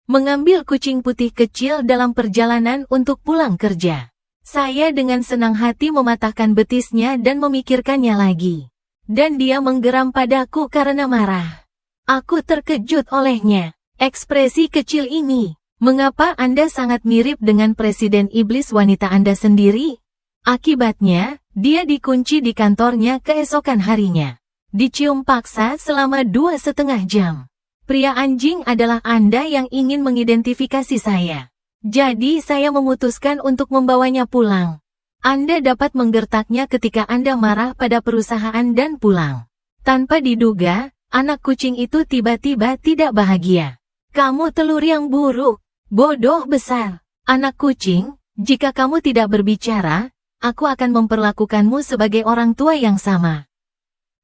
mengambil kucing putih kecil dalam perjalanan untuk pulang kerja. Saya dengan senang hati mematahkan betisnya dan memikirkannya lagi. Dan dia menggeram padaku karena marah. Aku terkejut olehnya. Ekspresi kecil ini. Mengapa Anda sangat mirip dengan Presiden Iblis wanita Anda sendiri? Akibatnya, dia dikunci di kantornya keesokan harinya. Dicium paksa selama 2,5 jam. Pria anjing adalah Anda yang ingin mengidentifikasi saya. Jadi saya memutuskan untuk membawanya pulang. Anda dapat menggertaknya ketika Anda marah pada perusahaan dan pulang. Tanpa diduga, anak kucing itu tiba-tiba tidak bahagia. Kamu telur yang buruk, bodoh besar. Anak kucing, jika kamu tidak berbicara, aku akan memperlakukanmu sebagai orang tua yang sama.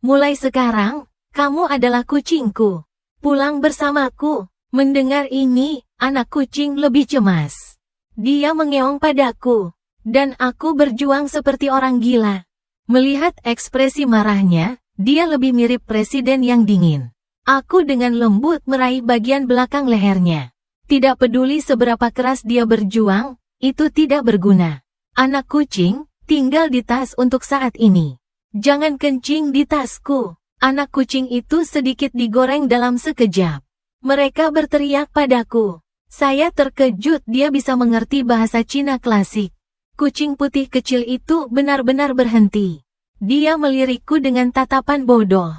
Mulai sekarang, kamu adalah kucingku. Pulang bersamaku. Mendengar ini, anak kucing lebih cemas. Dia mengeong padaku. Dan aku berjuang seperti orang gila. Melihat ekspresi marahnya, dia lebih mirip presiden yang dingin. Aku dengan lembut meraih bagian belakang lehernya. Tidak peduli seberapa keras dia berjuang, itu tidak berguna. Anak kucing, tinggal di tas untuk saat ini. Jangan kencing di tasku. Anak kucing itu sedikit digoreng dalam sekejap. Mereka berteriak padaku. Saya terkejut dia bisa mengerti bahasa Cina klasik. Kucing putih kecil itu benar-benar berhenti. Dia melirikku dengan tatapan bodoh.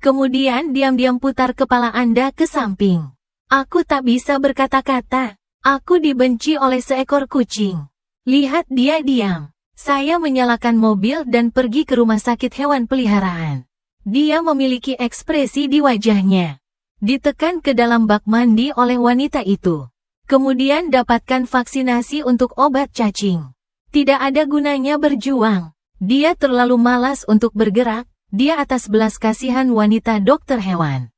Kemudian diam-diam putar kepala Anda ke samping. Aku tak bisa berkata-kata. Aku dibenci oleh seekor kucing. Lihat dia diam. Saya menyalakan mobil dan pergi ke rumah sakit hewan peliharaan. Dia memiliki ekspresi di wajahnya. Ditekan ke dalam bak mandi oleh wanita itu. Kemudian dapatkan vaksinasi untuk obat cacing. Tidak ada gunanya berjuang. Dia terlalu malas untuk bergerak. Dia atas belas kasihan wanita dokter hewan.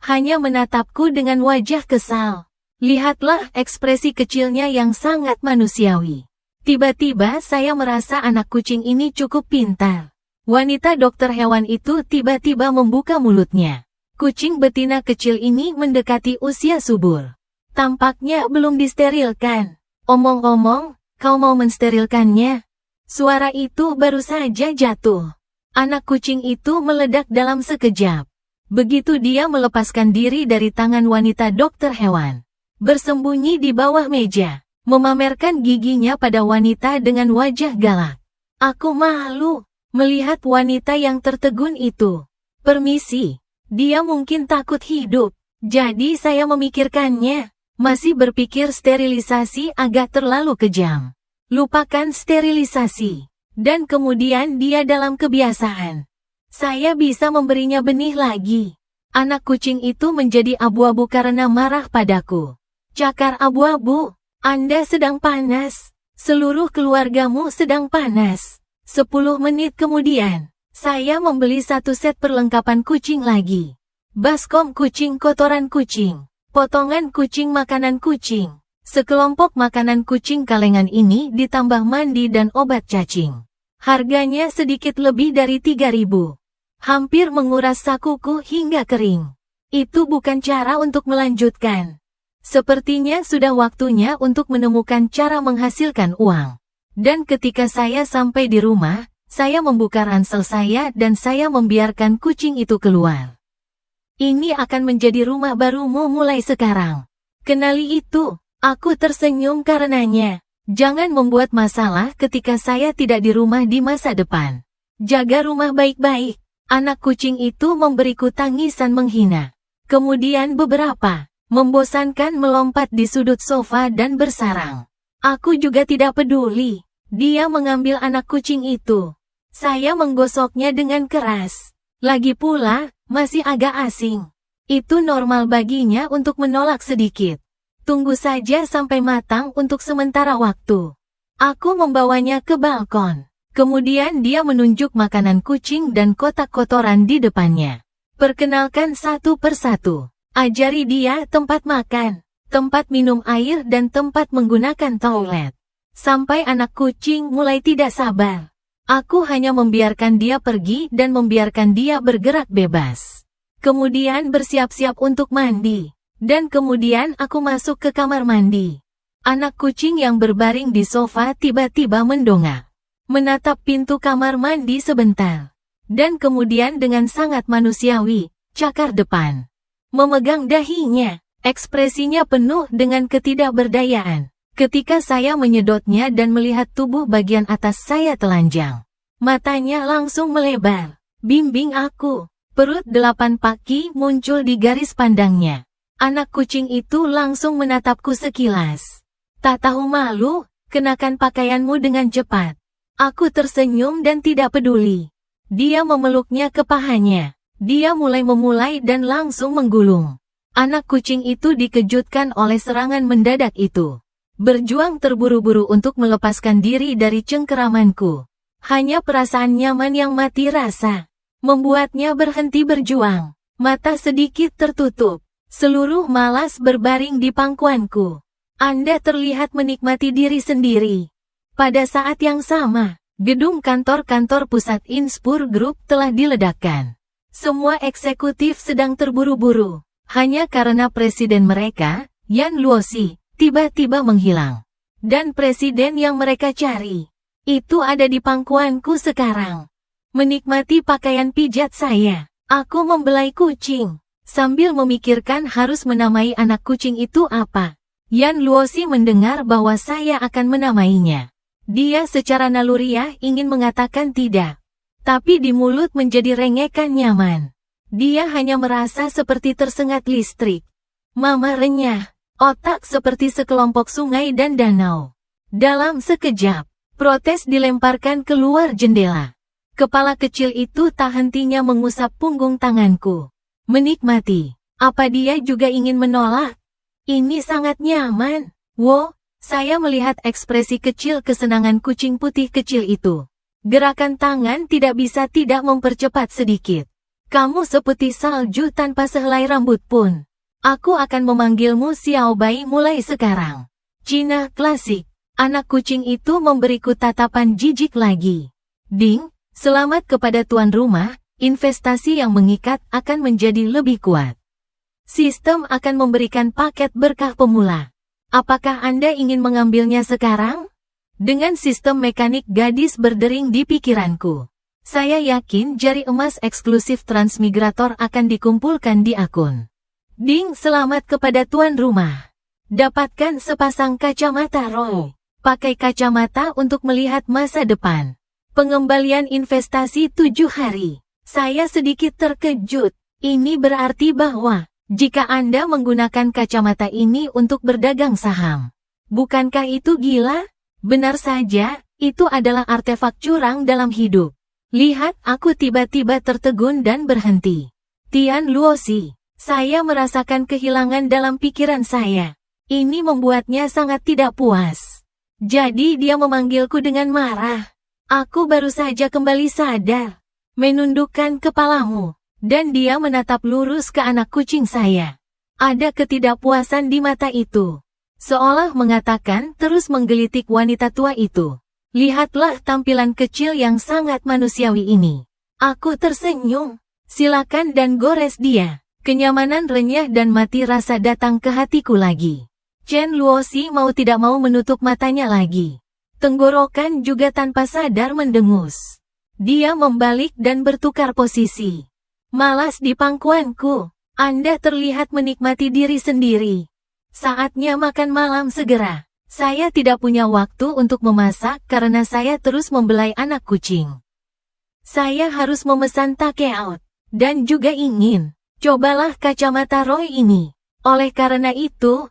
Hanya menatapku dengan wajah kesal. Lihatlah ekspresi kecilnya yang sangat manusiawi. Tiba-tiba saya merasa anak kucing ini cukup pintar. Wanita dokter hewan itu tiba-tiba membuka mulutnya. Kucing betina kecil ini mendekati usia subur. Tampaknya belum disterilkan. Omong-omong, kau mau mensterilkannya? Suara itu baru saja jatuh. Anak kucing itu meledak dalam sekejap. Begitu dia melepaskan diri dari tangan wanita dokter hewan. Bersembunyi di bawah meja. Memamerkan giginya pada wanita dengan wajah galak. Aku malu melihat wanita yang tertegun itu. Permisi. Dia mungkin takut hidup, jadi saya memikirkannya. Masih berpikir sterilisasi agak terlalu kejam. Lupakan sterilisasi. Dan kemudian dia dalam kebiasaan. Saya bisa memberinya benih lagi. Anak kucing itu menjadi abu-abu karena marah padaku. Cakar abu-abu, Anda sedang panas. Seluruh keluargamu sedang panas. 10 menit kemudian. Saya membeli 1 set perlengkapan kucing lagi. Baskom kucing kotoran kucing. Potongan kucing makanan kucing. Sekelompok makanan kucing kalengan ini ditambah mandi dan obat cacing. Harganya sedikit lebih dari 3.000. Hampir menguras sakuku hingga kering. Itu bukan cara untuk melanjutkan. Sepertinya sudah waktunya untuk menemukan cara menghasilkan uang. Dan ketika saya sampai di rumah, saya membuka ransel saya dan saya membiarkan kucing itu keluar. Ini akan menjadi rumah barumu mulai sekarang. Kenali itu, aku tersenyum karenanya. Jangan membuat masalah ketika saya tidak di rumah di masa depan. Jaga rumah baik-baik. Anak kucing itu memberiku tangisan menghina. Kemudian beberapa, membosankan melompat di sudut sofa dan bersarang. Aku juga tidak peduli. Dia mengambil anak kucing itu. Saya menggosoknya dengan keras. Lagi pula, masih agak asing. Itu normal baginya untuk menolak sedikit. Tunggu saja sampai matang untuk sementara waktu. Aku membawanya ke balkon. Kemudian dia menunjuk makanan kucing dan kotak kotoran di depannya. Perkenalkan satu persatu. Ajari dia tempat makan, tempat minum air dan tempat menggunakan toilet. Sampai anak kucing mulai tidak sabar. Aku hanya membiarkan dia pergi dan membiarkan dia bergerak bebas. Kemudian bersiap-siap untuk mandi. Dan kemudian aku masuk ke kamar mandi. Anak kucing yang berbaring di sofa tiba-tiba mendongak, menatap pintu kamar mandi sebentar. Dan kemudian dengan sangat manusiawi, cakar depan. Memegang dahinya, ekspresinya penuh dengan ketidakberdayaan. Ketika saya menyedotnya dan melihat tubuh bagian atas saya telanjang. Matanya langsung melebar. Bimbing aku. Perut 8 kaki muncul di garis pandangnya. Anak kucing itu langsung menatapku sekilas. Tak tahu malu, kenakan pakaianmu dengan cepat. Aku tersenyum dan tidak peduli. Dia memeluknya ke pahanya. Dia mulai dan langsung menggulung. Anak kucing itu dikejutkan oleh serangan mendadak itu. Berjuang terburu-buru untuk melepaskan diri dari cengkeramanku. Hanya perasaan nyaman yang mati rasa membuatnya berhenti berjuang. Mata sedikit tertutup. Seluruh malas berbaring di pangkuanku. Anda terlihat menikmati diri sendiri. Pada saat yang sama, gedung kantor-kantor pusat Inspur Group telah diledakkan. Semua eksekutif sedang terburu-buru. Hanya karena presiden mereka, Yan Luosi, tiba-tiba menghilang. Dan presiden yang mereka cari, itu ada di pangkuanku sekarang. Menikmati pakaian pijat saya. Aku membelai kucing. Sambil memikirkan harus menamai anak kucing itu apa. Yan Luosi mendengar bahwa saya akan menamainya. Dia secara naluriah ingin mengatakan tidak. Tapi di mulut menjadi rengekan nyaman. Dia hanya merasa seperti tersengat listrik. Mama renyah. Otak seperti sekelompok sungai dan danau. Dalam sekejap, protes dilemparkan keluar jendela. Kepala kecil itu tak hentinya mengusap punggung tanganku. Menikmati. Apa dia juga ingin menolak? Ini sangat nyaman. Wow, saya melihat ekspresi kecil kesenangan kucing putih kecil itu. Gerakan tangan tidak bisa tidak mempercepat sedikit. Kamu seperti salju tanpa sehelai rambut pun. Aku akan memanggilmu Xiao Bai mulai sekarang. Cina klasik. Anak kucing itu memberiku tatapan jijik lagi. Ding, selamat kepada tuan rumah. Investasi yang mengikat akan menjadi lebih kuat. Sistem akan memberikan paket berkah pemula. Apakah Anda ingin mengambilnya sekarang? Dengan sistem mekanik gadis berdering di pikiranku. Saya yakin jari emas eksklusif transmigrator akan dikumpulkan di akun. Ding, selamat kepada tuan rumah. Dapatkan sepasang kacamata Roy. Pakai kacamata untuk melihat masa depan. Pengembalian investasi 7 hari. Saya sedikit terkejut. Ini berarti bahwa, jika Anda menggunakan kacamata ini untuk berdagang saham. Bukankah itu gila? Benar saja, itu adalah artefak curang dalam hidup. Lihat, aku tiba-tiba tertegun dan berhenti. Tian Luosi, saya merasakan kehilangan dalam pikiran saya. Ini membuatnya sangat tidak puas. Jadi dia memanggilku dengan marah. Aku baru saja kembali sadar. Menundukkan kepalamu, dan dia menatap lurus ke anak kucing saya. Ada ketidakpuasan di mata itu. Seolah mengatakan terus menggelitik wanita tua itu. Lihatlah tampilan kecil yang sangat manusiawi ini. Aku tersenyum. Silakan dan gores dia. Kenyamanan renyah dan mati rasa datang ke hatiku lagi. Chen Luosi mau tidak mau menutup matanya lagi. Tenggorokan juga tanpa sadar mendengus. Dia membalik dan bertukar posisi. Malas di pangkuanku. Anda terlihat menikmati diri sendiri. Saatnya makan malam segera. Saya tidak punya waktu untuk memasak karena saya terus membelai anak kucing. Saya harus memesan take-out. Dan juga ingin. Cobalah kacamata Roy ini. Oleh karena itu,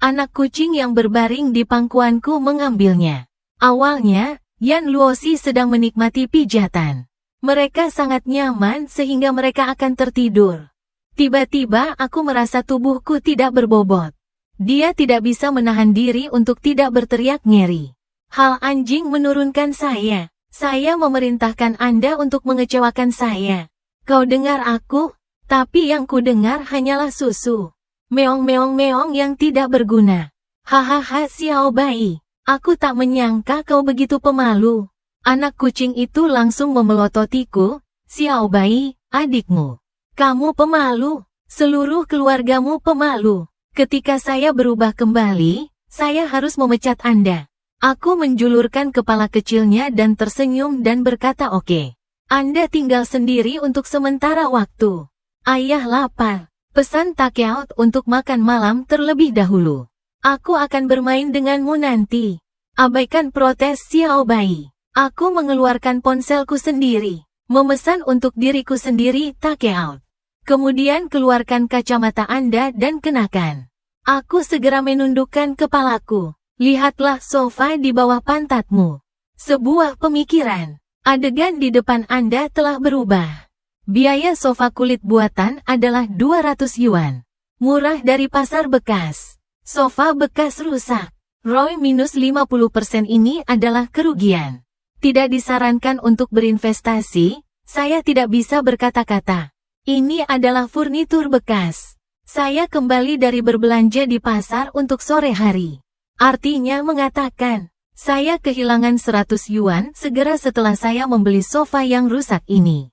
anak kucing yang berbaring di pangkuanku mengambilnya. Awalnya, Yan Luosi sedang menikmati pijatan. Mereka sangat nyaman sehingga mereka akan tertidur. Tiba-tiba aku merasa tubuhku tidak berbobot. Dia tidak bisa menahan diri untuk tidak berteriak nyeri. Hal anjing menurunkan saya. Saya memerintahkan Anda untuk mengecewakan saya. Kau dengar aku? Tapi yang ku dengar hanyalah susu. Meong-meong-meong yang tidak berguna. Hahaha Xiao Bai. Aku tak menyangka kau begitu pemalu. Anak kucing itu langsung memelototiku. Xiao Bai, adikmu. Kamu pemalu. Seluruh keluargamu pemalu. Ketika saya berubah kembali, saya harus memecat Anda. Aku menjulurkan kepala kecilnya dan tersenyum dan berkata oke. Anda tinggal sendiri untuk sementara waktu. Ayah lapar. Pesan Takeout untuk makan malam terlebih dahulu. Aku akan bermain denganmu nanti. Abaikan protes Xiao Bai. Aku mengeluarkan ponselku sendiri. Memesan untuk diriku sendiri Takeout. Kemudian keluarkan kacamata Anda dan kenakan. Aku segera menundukkan kepalaku. Lihatlah sofa di bawah pantatmu. Sebuah pemikiran. Adegan di depan Anda telah berubah. Biaya sofa kulit buatan adalah 200 yuan. Murah dari pasar bekas. Sofa bekas rusak. ROI minus 50% ini adalah kerugian. Tidak disarankan untuk berinvestasi, saya tidak bisa berkata-kata. Ini adalah furnitur bekas. Saya kembali dari berbelanja di pasar untuk sore hari. Artinya mengatakan, saya kehilangan 100 yuan segera setelah saya membeli sofa yang rusak ini.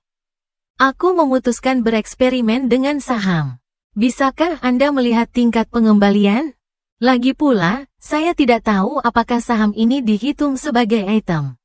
Aku memutuskan bereksperimen dengan saham. Bisakah Anda melihat tingkat pengembalian? Lagi pula, saya tidak tahu apakah saham ini dihitung sebagai item.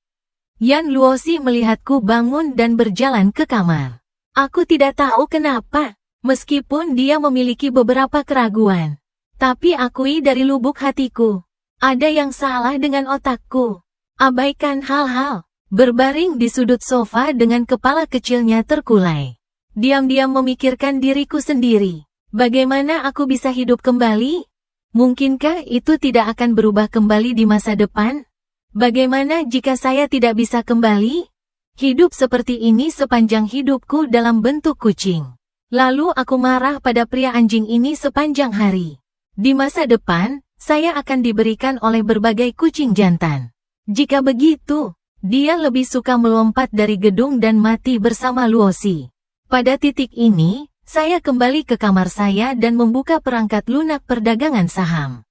Yan Luosi melihatku bangun dan berjalan ke kamar. Aku tidak tahu kenapa, meskipun dia memiliki beberapa keraguan. Tapi akui dari lubuk hatiku, ada yang salah dengan otakku. Abaikan hal-hal. Berbaring di sudut sofa dengan kepala kecilnya terkulai. Diam-diam memikirkan diriku sendiri. Bagaimana aku bisa hidup kembali? Mungkinkah itu tidak akan berubah kembali di masa depan? Bagaimana jika saya tidak bisa kembali? Hidup seperti ini sepanjang hidupku dalam bentuk kucing. Lalu aku marah pada pria anjing ini sepanjang hari. Di masa depan, saya akan diberikan oleh berbagai kucing jantan. Jika begitu, dia lebih suka melompat dari gedung dan mati bersama Luosi. Pada titik ini, saya kembali ke kamar saya dan membuka perangkat lunak perdagangan saham.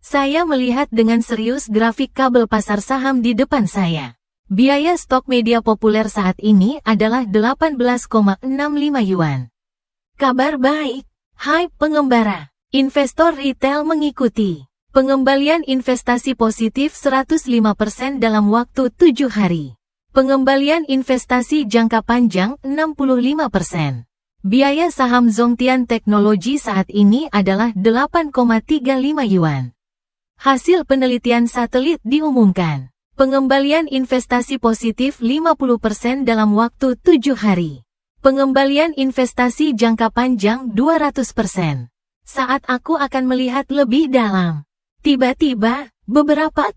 Saya melihat dengan serius grafik kabel pasar saham di depan saya. Biaya stok media populer saat ini adalah 18,65 yuan. Kabar baik, hai pengembara. Investor retail mengikuti. Pengembalian investasi positif 105% dalam waktu 7 hari. Pengembalian investasi jangka panjang 65%. Biaya saham Zhongtian Teknologi saat ini adalah 8,35 yuan. Hasil penelitian satelit diumumkan. Pengembalian investasi positif 50% dalam waktu 7 hari. Pengembalian investasi jangka panjang 200%. Saat aku akan melihat lebih dalam. Tiba-tiba, beberapa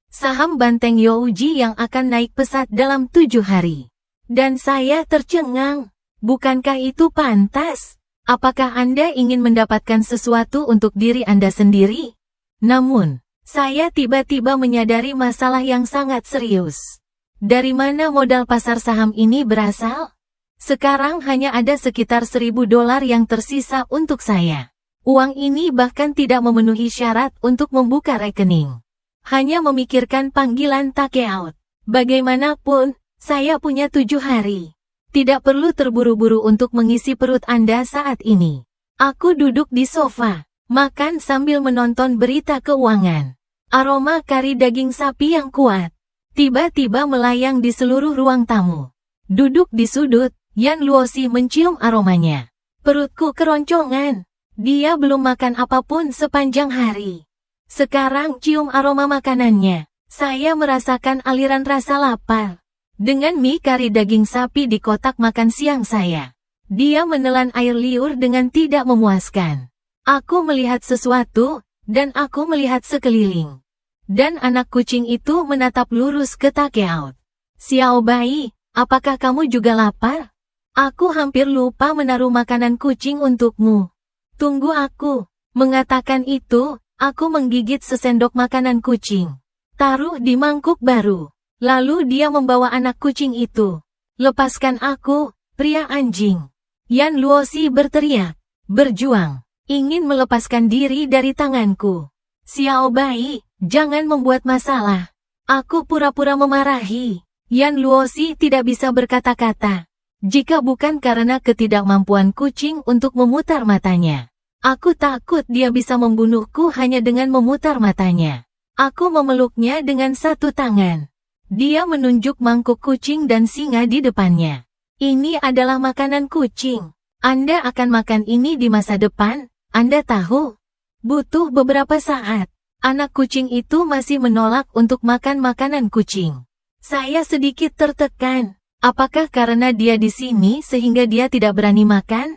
saham Banteng Youji yang akan naik pesat dalam 7 hari. Dan saya tercengang. Bukankah itu pantas? Apakah Anda ingin mendapatkan sesuatu untuk diri Anda sendiri? Namun, saya tiba-tiba menyadari masalah yang sangat serius. Dari mana modal pasar saham ini berasal? Sekarang hanya ada sekitar $1.000 yang tersisa untuk saya. Uang ini bahkan tidak memenuhi syarat untuk membuka rekening. Hanya memikirkan panggilan Takeout. Bagaimanapun, saya punya 7 hari. Tidak perlu terburu-buru untuk mengisi perut Anda saat ini. Aku duduk di sofa, makan sambil menonton berita keuangan. Aroma kari daging sapi yang kuat tiba-tiba melayang di seluruh ruang tamu. Duduk di sudut, Yan Luosi mencium aromanya. Perutku keroncongan. Dia belum makan apapun sepanjang hari. Sekarang cium aroma makanannya. Saya merasakan aliran rasa lapar. Dengan mie kari daging sapi di kotak makan siang saya. Dia menelan air liur dengan tidak memuaskan. Aku melihat sesuatu, dan aku melihat sekeliling. Dan anak kucing itu menatap lurus ke Takeout. Xiao Bai, apakah kamu juga lapar? Aku hampir lupa menaruh makanan kucing untukmu. Tunggu aku. Mengatakan itu, aku menggigit sesendok makanan kucing. Taruh di mangkuk baru. Lalu dia membawa anak kucing itu. Lepaskan aku, pria anjing. Yan Luosi berteriak. Berjuang. Ingin melepaskan diri dari tanganku. Xiao Bai, jangan membuat masalah. Aku pura-pura memarahi. Yan Luosi tidak bisa berkata-kata. Jika bukan karena ketidakmampuan kucing untuk memutar matanya. Aku takut dia bisa membunuhku hanya dengan memutar matanya. Aku memeluknya dengan satu tangan. Dia menunjuk mangkuk kucing dan singa di depannya. Ini adalah makanan kucing. Anda akan makan ini di masa depan, Anda tahu? Butuh beberapa saat. Anak kucing itu masih menolak untuk makan makanan kucing. Saya sedikit tertekan. Apakah karena dia di sini sehingga dia tidak berani makan?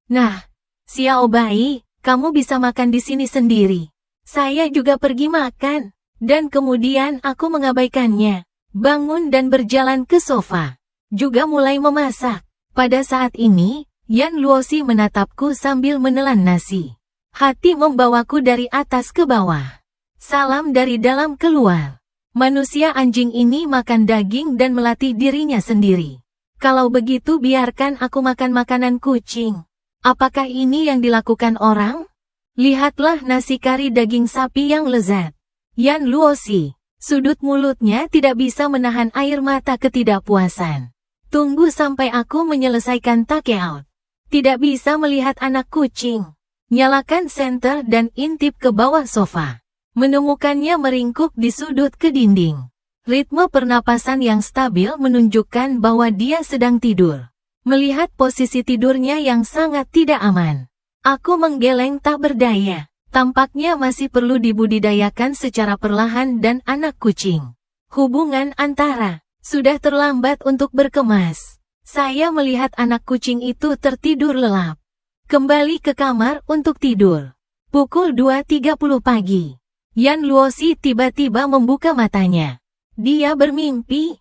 Nah, Xiao Bai, kamu bisa makan di sini sendiri. Saya juga pergi makan. Dan kemudian aku mengabaikannya. Bangun dan berjalan ke sofa. Juga mulai memasak. Pada saat ini, Yan Luosi menatapku sambil menelan nasi. Hati membawaku dari atas ke bawah. Salam dari dalam keluar. Manusia anjing ini makan daging dan melatih dirinya sendiri. Kalau begitu biarkan aku makan makanan kucing. Apakah ini yang dilakukan orang? Lihatlah nasi kari daging sapi yang lezat. Yan Luosi, sudut mulutnya tidak bisa menahan air mata ketidakpuasan. Tunggu sampai aku menyelesaikan take out. Tidak bisa melihat anak kucing. Nyalakan senter dan intip ke bawah sofa. Menemukannya meringkuk di sudut ke dinding. Ritme pernapasan yang stabil menunjukkan bahwa dia sedang tidur. Melihat posisi tidurnya yang sangat tidak aman. Aku menggeleng tak berdaya. Tampaknya masih perlu dibudidayakan secara perlahan dan anak kucing. Hubungan antara sudah terlambat untuk berkemas. Saya melihat anak kucing itu tertidur lelap. Kembali ke kamar untuk tidur. Pukul 2.30 pagi. Yan Luosi tiba-tiba membuka matanya. Dia bermimpi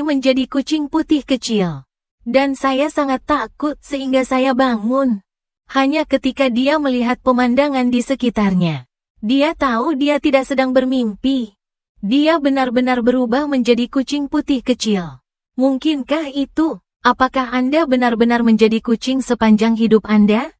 menjadi kucing putih kecil. Dan saya sangat takut sehingga saya bangun. Hanya ketika dia melihat pemandangan di sekitarnya. Dia tahu dia tidak sedang bermimpi. Dia benar-benar berubah menjadi kucing putih kecil. Mungkinkah itu? Apakah Anda benar-benar menjadi kucing sepanjang hidup Anda?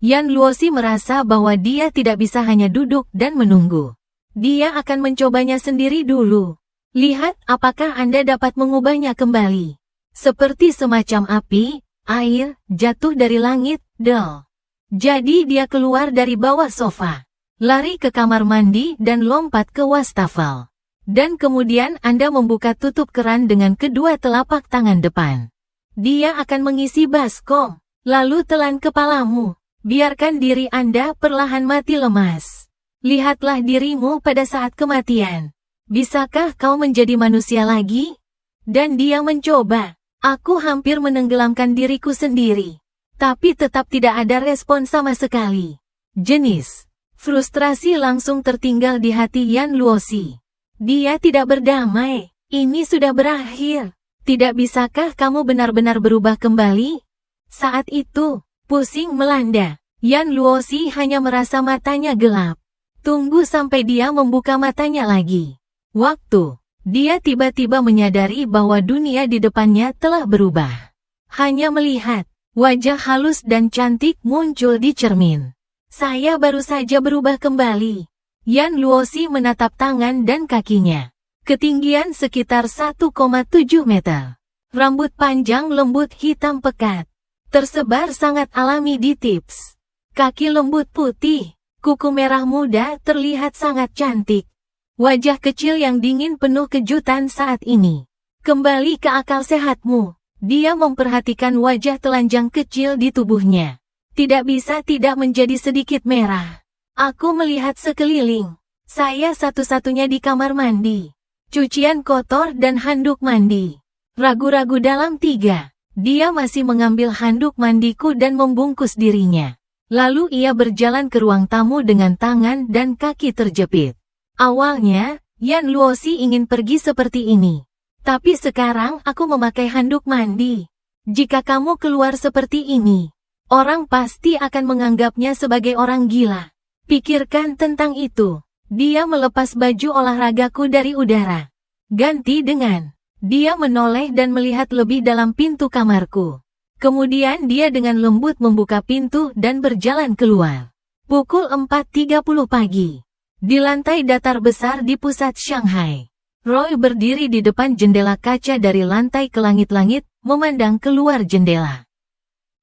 Yan Luosi merasa bahwa dia tidak bisa hanya duduk dan menunggu. Dia akan mencobanya sendiri dulu. Lihat apakah Anda dapat mengubahnya kembali. Seperti semacam api, air, jatuh dari langit, del. Jadi dia keluar dari bawah sofa. Lari ke kamar mandi dan lompat ke wastafel. Dan kemudian Anda membuka tutup keran dengan kedua telapak tangan depan. Dia akan mengisi baskom. Lalu telan kepalamu. Biarkan diri Anda perlahan mati lemas. Lihatlah dirimu pada saat kematian. Bisakah kau menjadi manusia lagi? Dan dia mencoba. Aku hampir menenggelamkan diriku sendiri. Tapi tetap tidak ada respon sama sekali. Jenis. Frustrasi langsung tertinggal di hati Yan Luosi. Dia tidak berdamai. Ini sudah berakhir. Tidak bisakah kamu benar-benar berubah kembali? Saat itu, pusing melanda. Yan Luosi hanya merasa matanya gelap. Tunggu sampai dia membuka matanya lagi. Waktu. Dia tiba-tiba menyadari bahwa dunia di depannya telah berubah. Hanya melihat, wajah halus dan cantik muncul di cermin. Saya baru saja berubah kembali. Yan Luosi menatap tangan dan kakinya. Ketinggian sekitar 1,7 meter. Rambut panjang lembut hitam pekat. Tersebar sangat alami di tips. Kaki lembut putih, kuku merah muda terlihat sangat cantik. Wajah kecil yang dingin penuh kejutan saat ini. Kembali ke akal sehatmu. Dia memperhatikan wajah telanjang kecil di tubuhnya. Tidak bisa tidak menjadi sedikit merah. Aku melihat sekeliling. Saya satu-satunya di kamar mandi. Cucian kotor dan handuk mandi. Ragu-ragu dalam 3. Dia masih mengambil handuk mandiku dan membungkus dirinya. Lalu ia berjalan ke ruang tamu dengan tangan dan kaki terjepit. Awalnya, Yan Luosi ingin pergi seperti ini. Tapi sekarang aku memakai handuk mandi. Jika kamu keluar seperti ini, orang pasti akan menganggapnya sebagai orang gila. Pikirkan tentang itu. Dia melepas baju olahragaku dari udara. Ganti dengan. Dia menoleh dan melihat lebih dalam pintu kamarku. Kemudian dia dengan lembut membuka pintu dan berjalan keluar. Pukul 4.30 pagi. Di lantai datar besar di pusat Shanghai. Roy berdiri di depan jendela kaca dari lantai ke langit-langit, memandang keluar jendela.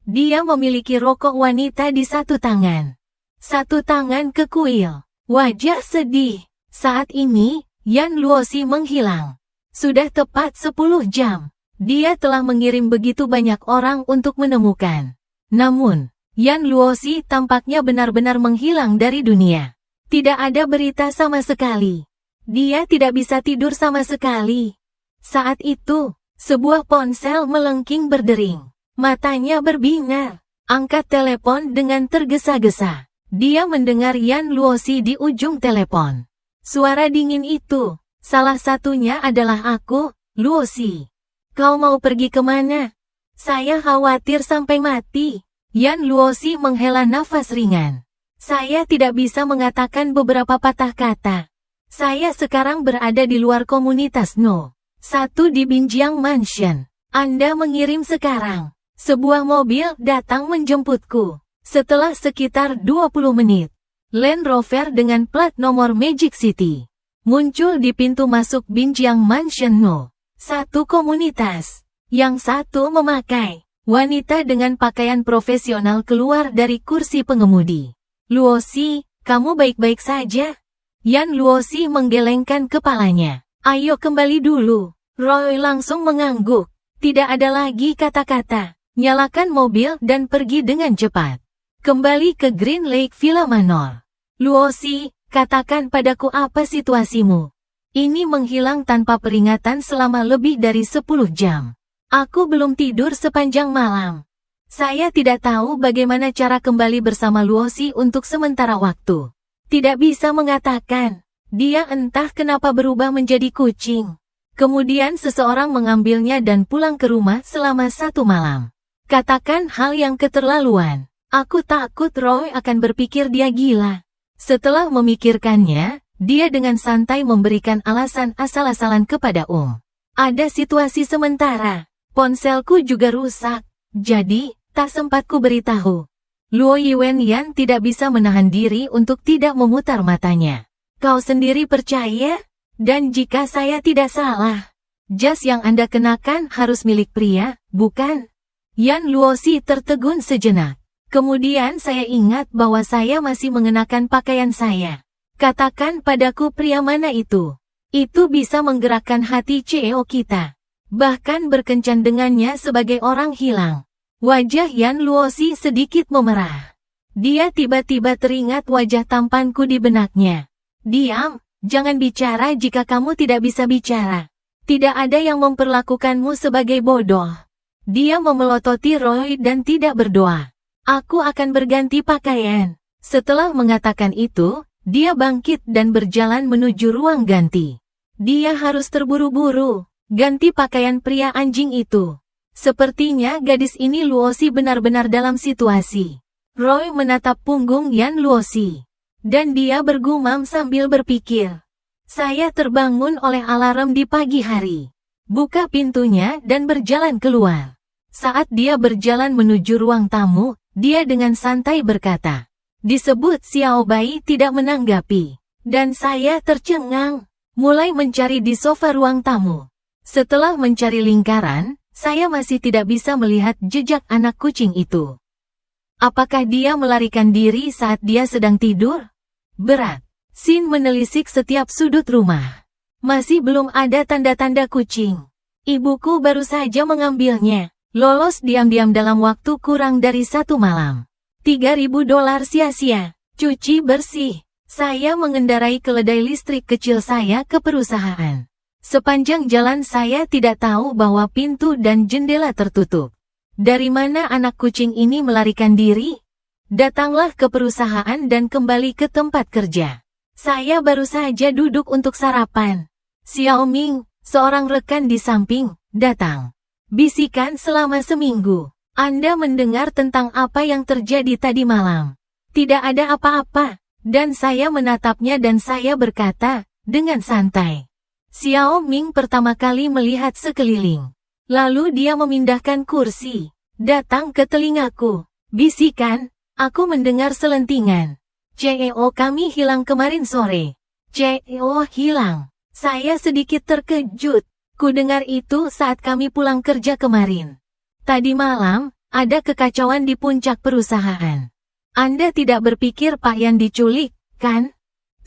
Dia memiliki rokok wanita di satu tangan. Satu tangan ke kuil. Wajah sedih. Saat ini, Yan Luosi menghilang. Sudah tepat 10 jam. Dia telah mengirim begitu banyak orang untuk menemukan. Namun, Yan Luosi tampaknya benar-benar menghilang dari dunia. Tidak ada berita sama sekali. Dia tidak bisa tidur sama sekali. Saat itu, sebuah ponsel melengking berdering. Matanya berbinar. Angkat telepon dengan tergesa-gesa. Dia mendengar Yan Luosi di ujung telepon. Suara dingin itu, salah satunya adalah aku, Luosi. Kau mau pergi kemana? Saya khawatir sampai mati. Yan Luosi menghela nafas ringan. Saya tidak bisa mengatakan beberapa patah kata. Saya sekarang berada di luar komunitas No. 1 di Binjiang Mansion. Anda mengirim sekarang. Sebuah mobil datang menjemputku. Setelah sekitar 20 menit, Land Rover dengan plat nomor Magic City muncul di pintu masuk Binjiang Mansion No. 1 komunitas. Yang satu memakai wanita dengan pakaian profesional keluar dari kursi pengemudi. Luosi, kamu baik-baik saja? Yan Luosi menggelengkan kepalanya. Ayo kembali dulu. Roy langsung mengangguk. Tidak ada lagi kata-kata. Nyalakan mobil dan pergi dengan cepat. Kembali ke Green Lake Villa Manor. Luosi, katakan padaku apa situasimu. Ini menghilang tanpa peringatan selama lebih dari 10 jam. Aku belum tidur sepanjang malam. Saya tidak tahu bagaimana cara kembali bersama Luosi untuk sementara waktu. Tidak bisa mengatakan. Dia entah kenapa berubah menjadi kucing. Kemudian seseorang mengambilnya dan pulang ke rumah selama 1 malam. Katakan hal yang keterlaluan. Aku takut Roy akan berpikir dia gila. Setelah memikirkannya, dia dengan santai memberikan alasan asal-asalan kepada Ada situasi sementara. Ponselku juga rusak. Jadi, tak sempat ku beritahu. Luo Yuan tidak bisa menahan diri untuk tidak memutar matanya. Kau sendiri percaya? Dan jika saya tidak salah, jas yang Anda kenakan harus milik pria, bukan? Yan Luosi tertegun sejenak. Kemudian saya ingat bahwa saya masih mengenakan pakaian saya. Katakan padaku pria mana itu? Itu bisa menggerakkan hati CEO kita. Bahkan berkencan dengannya sebagai orang hilang. Wajah Yan Luosi sedikit memerah. Dia tiba-tiba teringat wajah tampanku di benaknya. Diam, jangan bicara jika kamu tidak bisa bicara. Tidak ada yang memperlakukanmu sebagai bodoh. Dia memelototi Roy dan tidak berdoa. Aku akan berganti pakaian. Setelah mengatakan itu, dia bangkit dan berjalan menuju ruang ganti. Dia harus terburu-buru, ganti pakaian pria anjing itu. Sepertinya gadis ini Luosi benar-benar dalam situasi. Roy menatap punggung Yan Luosi. Dan dia bergumam sambil berpikir. Saya terbangun oleh alarm di pagi hari. Buka pintunya dan berjalan keluar. Saat dia berjalan menuju ruang tamu, dia dengan santai berkata. Disebut Xiao Bai tidak menanggapi. Dan saya tercengang. Mulai mencari di sofa ruang tamu. Setelah mencari lingkaran, saya masih tidak bisa melihat jejak anak kucing itu. Apakah dia melarikan diri saat dia sedang tidur? Berat. Sin menelisik setiap sudut rumah. Masih belum ada tanda-tanda kucing. Ibuku baru saja mengambilnya. Lolos diam-diam dalam waktu kurang dari 1 malam. $3.000 sia-sia. Cuci bersih. Saya mengendarai keledai listrik kecil saya ke perusahaan. Sepanjang jalan saya tidak tahu bahwa pintu dan jendela tertutup. Dari mana anak kucing ini melarikan diri? Datanglah ke perusahaan dan kembali ke tempat kerja. Saya baru saja duduk untuk sarapan. Xiao Ming, seorang rekan di samping, datang. Bisikan selama seminggu. Anda mendengar tentang apa yang terjadi tadi malam. Tidak ada apa-apa. Dan saya menatapnya dan saya berkata, dengan santai. Xiao Ming pertama kali melihat sekeliling. Lalu dia memindahkan kursi. Datang ke telingaku. Bisikan, aku mendengar selentingan. CEO kami hilang kemarin sore. CEO hilang. Saya sedikit terkejut. Ku dengar itu saat kami pulang kerja kemarin. Tadi malam, ada kekacauan di puncak perusahaan. Anda tidak berpikir Pak Yan diculik, kan?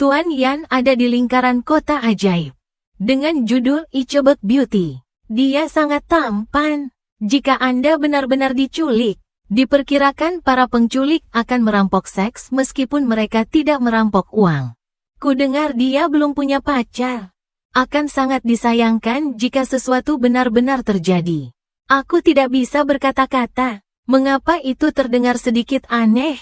Tuan Yan ada di lingkaran kota ajaib. Dengan judul Ichebek Beauty. Dia sangat tampan. Jika Anda benar-benar diculik, diperkirakan para penculik akan merampok seks meskipun mereka tidak merampok uang. Ku dengar dia belum punya pacar. Akan sangat disayangkan jika sesuatu benar-benar terjadi. Aku tidak bisa berkata-kata. Mengapa itu terdengar sedikit aneh?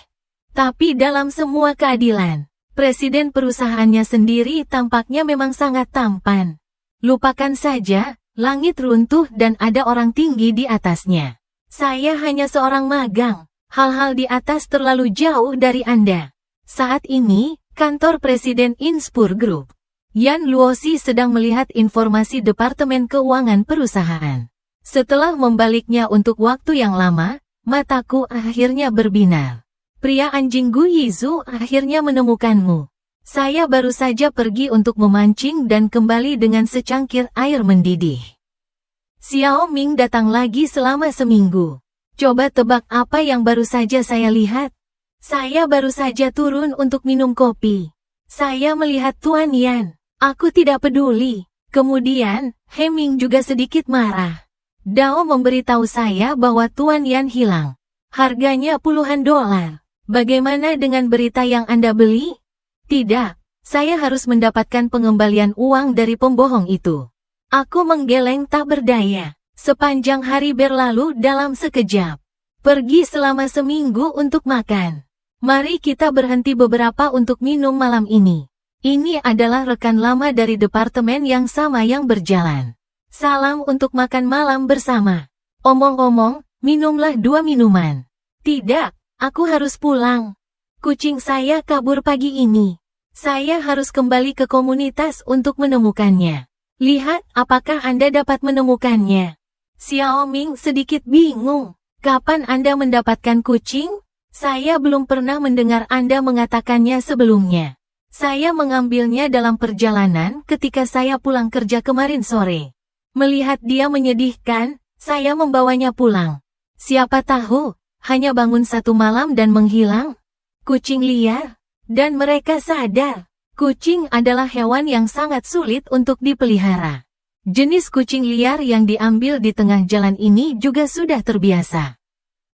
Tapi dalam semua keadilan, presiden perusahaannya sendiri tampaknya memang sangat tampan. Lupakan saja, langit runtuh dan ada orang tinggi di atasnya. Saya hanya seorang magang. Hal-hal di atas terlalu jauh dari Anda. Saat ini, kantor Presiden Inspur Group. Yan Luosi sedang melihat informasi Departemen Keuangan perusahaan. Setelah membaliknya untuk waktu yang lama, mataku akhirnya berbinar. Pria anjing Gu Yizu akhirnya menemukanmu. Saya baru saja pergi untuk memancing dan kembali dengan secangkir air mendidih. Xiao Ming datang lagi selama seminggu. Coba tebak apa yang baru saja saya lihat? Saya baru saja turun untuk minum kopi. Saya melihat Tuan Yan. Aku tidak peduli. Kemudian, Heming juga sedikit marah. Dao memberitahu saya bahwa Tuan Yan hilang. Harganya puluhan dolar. Bagaimana dengan berita yang Anda beli? Tidak, saya harus mendapatkan pengembalian uang dari pembohong itu. Aku menggeleng tak berdaya. Sepanjang hari berlalu dalam sekejap. Pergi selama seminggu untuk makan. Mari kita berhenti beberapa untuk minum malam ini. Ini adalah rekan lama dari departemen yang sama yang berjalan. Salam untuk makan malam bersama. Omong-omong, minumlah 2 minuman. Tidak, aku harus pulang. Kucing saya kabur pagi ini. Saya harus kembali ke komunitas untuk menemukannya. Lihat apakah Anda dapat menemukannya. Xiao Ming sedikit bingung. Kapan Anda mendapatkan kucing? Saya belum pernah mendengar Anda mengatakannya sebelumnya. Saya mengambilnya dalam perjalanan ketika saya pulang kerja kemarin sore. Melihat dia menyedihkan, saya membawanya pulang. Siapa tahu, hanya bangun satu malam dan menghilang. Kucing liar. Dan mereka sadar, kucing adalah hewan yang sangat sulit untuk dipelihara. Jenis kucing liar yang diambil di tengah jalan ini juga sudah terbiasa.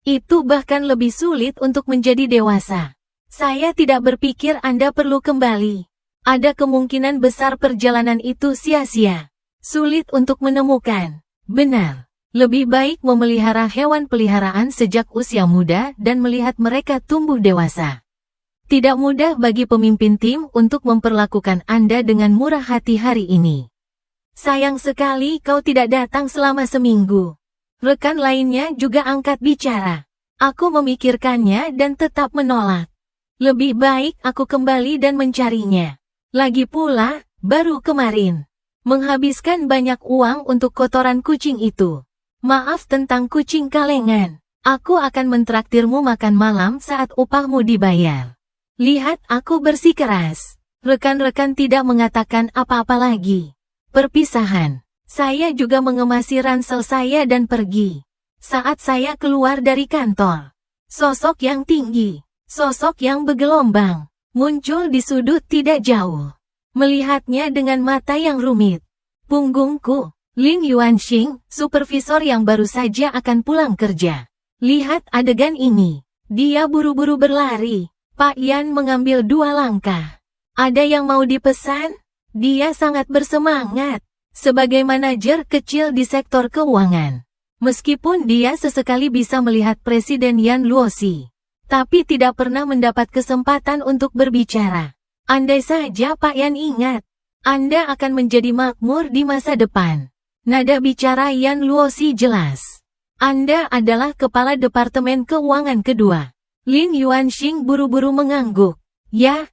Itu bahkan lebih sulit untuk menjadi dewasa. Saya tidak berpikir Anda perlu kembali. Ada kemungkinan besar perjalanan itu sia-sia. Sulit untuk menemukan. Benar. Lebih baik memelihara hewan peliharaan sejak usia muda dan melihat mereka tumbuh dewasa. Tidak mudah bagi pemimpin tim untuk memperlakukan Anda dengan murah hati hari ini. Sayang sekali kau tidak datang selama seminggu. Rekan lainnya juga angkat bicara. Aku memikirkannya dan tetap menolak. Lebih baik aku kembali dan mencarinya. Lagi pula, baru kemarin. Menghabiskan banyak uang untuk kotoran kucing itu. Maaf tentang kucing kalengan. Aku akan mentraktirmu makan malam saat upahmu dibayar. Lihat aku bersikeras. Rekan-rekan tidak mengatakan apa-apa lagi. Perpisahan. Saya juga mengemasi ransel saya dan pergi. Saat saya keluar dari kantor. Sosok yang tinggi. Sosok yang bergelombang, muncul di sudut tidak jauh. Melihatnya dengan mata yang rumit. Punggungku, Lin Yuanxing, supervisor yang baru saja akan pulang kerja. Lihat adegan ini. Dia buru-buru berlari. Pak Yan mengambil 2 langkah. Ada yang mau dipesan? Dia sangat bersemangat. Sebagai manajer kecil di sektor keuangan. Meskipun dia sesekali bisa melihat Presiden Yan Luosi. Tapi tidak pernah mendapat kesempatan untuk berbicara. Andai saja Pak Yan ingat, Anda akan menjadi makmur di masa depan. Nada bicara Yan Luosi jelas. Anda adalah kepala Departemen Keuangan kedua. Lin Yuanxing buru-buru mengangguk. Ya,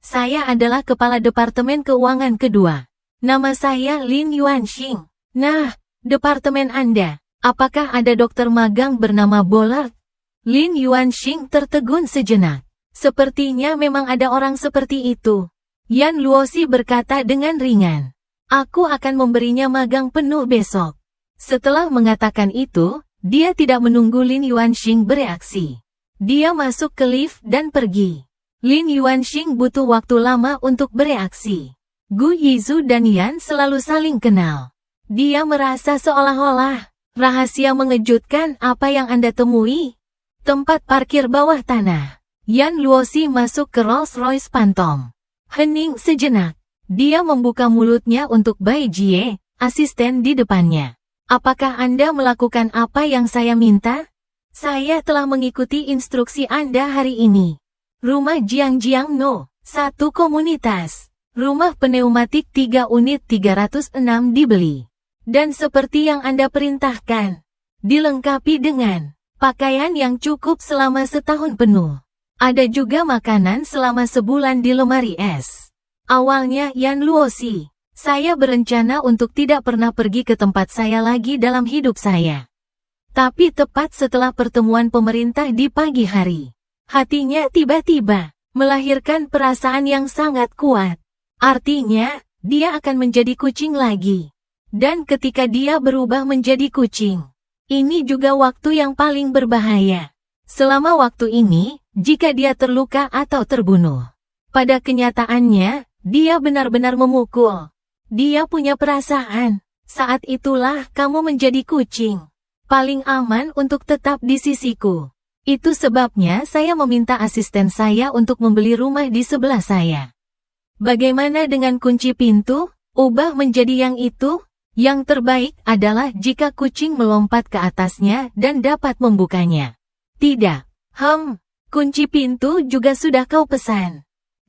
saya adalah kepala Departemen Keuangan kedua. Nama saya Lin Yuanxing. Nah, departemen Anda, apakah ada dokter magang bernama Bollard? Lin Yuanxing tertegun sejenak. Sepertinya memang ada orang seperti itu. Yan Luosi berkata dengan ringan. Aku akan memberinya magang penuh besok. Setelah mengatakan itu, dia tidak menunggu Lin Yuanxing bereaksi. Dia masuk ke lift dan pergi. Lin Yuanxing butuh waktu lama untuk bereaksi. Gu Yizu dan Yan selalu saling kenal. Dia merasa seolah-olah rahasia mengejutkan apa yang Anda temui. Tempat parkir bawah tanah. Yan Luosi masuk ke Rolls-Royce Phantom. Hening sejenak. Dia membuka mulutnya untuk Bai Jie, asisten di depannya. Apakah Anda melakukan apa yang saya minta? Saya telah mengikuti instruksi Anda hari ini. Rumah Jiang No, 1 komunitas. Rumah pneumatik 3 unit 306 dibeli. Dan seperti yang Anda perintahkan, dilengkapi dengan pakaian yang cukup selama setahun penuh. Ada juga makanan selama sebulan di lemari es. Awalnya Yan Luosi, saya berencana untuk tidak pernah pergi ke tempat saya lagi dalam hidup saya. Tapi tepat setelah pertemuan pemerintah di pagi hari, hatinya tiba-tiba melahirkan perasaan yang sangat kuat. Artinya, dia akan menjadi kucing lagi. Dan ketika dia berubah menjadi kucing, ini juga waktu yang paling berbahaya. Selama waktu ini, jika dia terluka atau terbunuh, pada kenyataannya, dia benar-benar memukul. Dia punya perasaan. Saat itulah kamu menjadi kucing. Paling aman untuk tetap di sisiku. Itu sebabnya saya meminta asisten saya untuk membeli rumah di sebelah saya. Bagaimana dengan kunci pintu? Ubah menjadi yang itu? Yang terbaik adalah jika kucing melompat ke atasnya dan dapat membukanya. Tidak. Kunci pintu juga sudah kau pesan.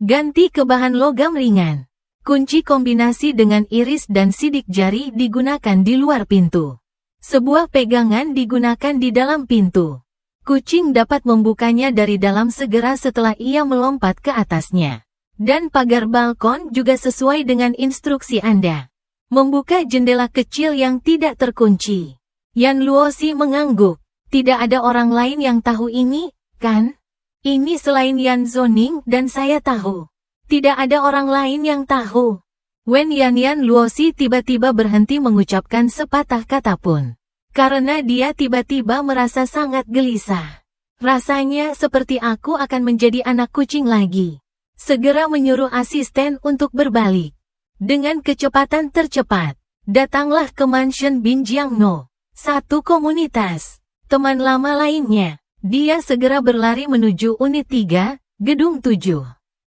Ganti ke bahan logam ringan. Kunci kombinasi dengan iris dan sidik jari digunakan di luar pintu. Sebuah pegangan digunakan di dalam pintu. Kucing dapat membukanya dari dalam segera setelah ia melompat ke atasnya. Dan pagar balkon juga sesuai dengan instruksi Anda. Membuka jendela kecil yang tidak terkunci. Yan Luosi mengangguk. Tidak ada orang lain yang tahu ini, kan? Ini selain Yan Zoning dan saya tahu. Tidak ada orang lain yang tahu. Wen Yan Luosi tiba-tiba berhenti mengucapkan sepatah kata pun. Karena dia tiba-tiba merasa sangat gelisah. Rasanya seperti aku akan menjadi anak kucing lagi. Segera menyuruh asisten untuk berbalik. Dengan kecepatan tercepat, datanglah ke mansion Binjiang No, 1 komunitas. Teman lama lainnya, dia segera berlari menuju unit 3, gedung 7.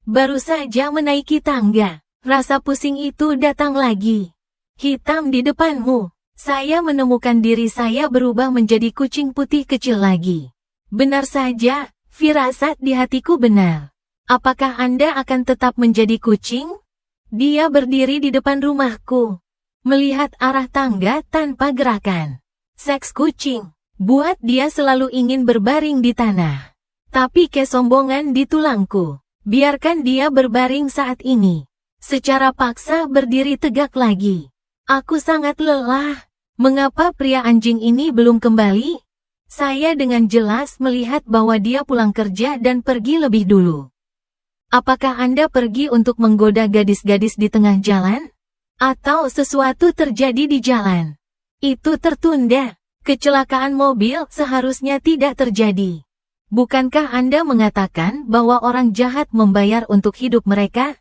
Baru saja menaiki tangga, rasa pusing itu datang lagi. Hitam di depanmu, saya menemukan diri saya berubah menjadi kucing putih kecil lagi. Benar saja, firasat di hatiku benar. Apakah Anda akan tetap menjadi kucing? Dia berdiri di depan rumahku, melihat arah tangga tanpa gerakan. Seks kucing. Buat dia selalu ingin berbaring di tanah. Tapi kesombongan di tulangku. Biarkan dia berbaring saat ini. Secara paksa berdiri tegak lagi. Aku sangat lelah. Mengapa pria anjing ini belum kembali? Saya dengan jelas melihat bahwa dia pulang kerja dan pergi lebih dulu. Apakah Anda pergi untuk menggoda gadis-gadis di tengah jalan? Atau sesuatu terjadi di jalan? Itu tertunda. Kecelakaan mobil seharusnya tidak terjadi. Bukankah Anda mengatakan bahwa orang jahat membayar untuk hidup mereka?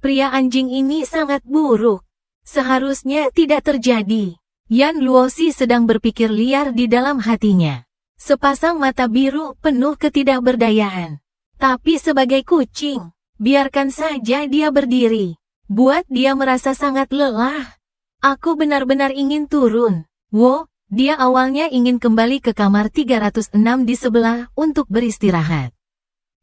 Pria anjing ini sangat buruk. Seharusnya tidak terjadi. Yan Luosi sedang berpikir liar di dalam hatinya. Sepasang mata biru penuh ketidakberdayaan. Tapi sebagai kucing, biarkan saja dia berdiri. Buat dia merasa sangat lelah. Aku benar-benar ingin turun. Dia awalnya ingin kembali ke kamar 306 di sebelah untuk beristirahat.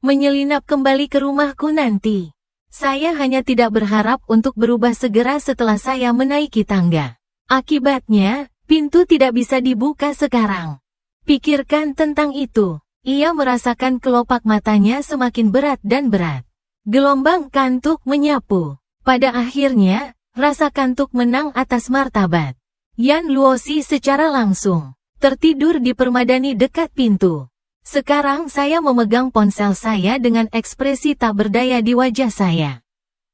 Menyelinap kembali ke rumahku nanti. Saya hanya tidak berharap untuk berubah segera setelah saya menaiki tangga. Akibatnya, pintu tidak bisa dibuka sekarang. Pikirkan tentang itu. Ia merasakan kelopak matanya semakin berat dan berat. Gelombang kantuk menyapu. Pada akhirnya, rasa kantuk menang atas martabat. Yan Luosi secara langsung tertidur di permadani dekat pintu. Sekarang saya memegang ponsel saya dengan ekspresi tak berdaya di wajah saya.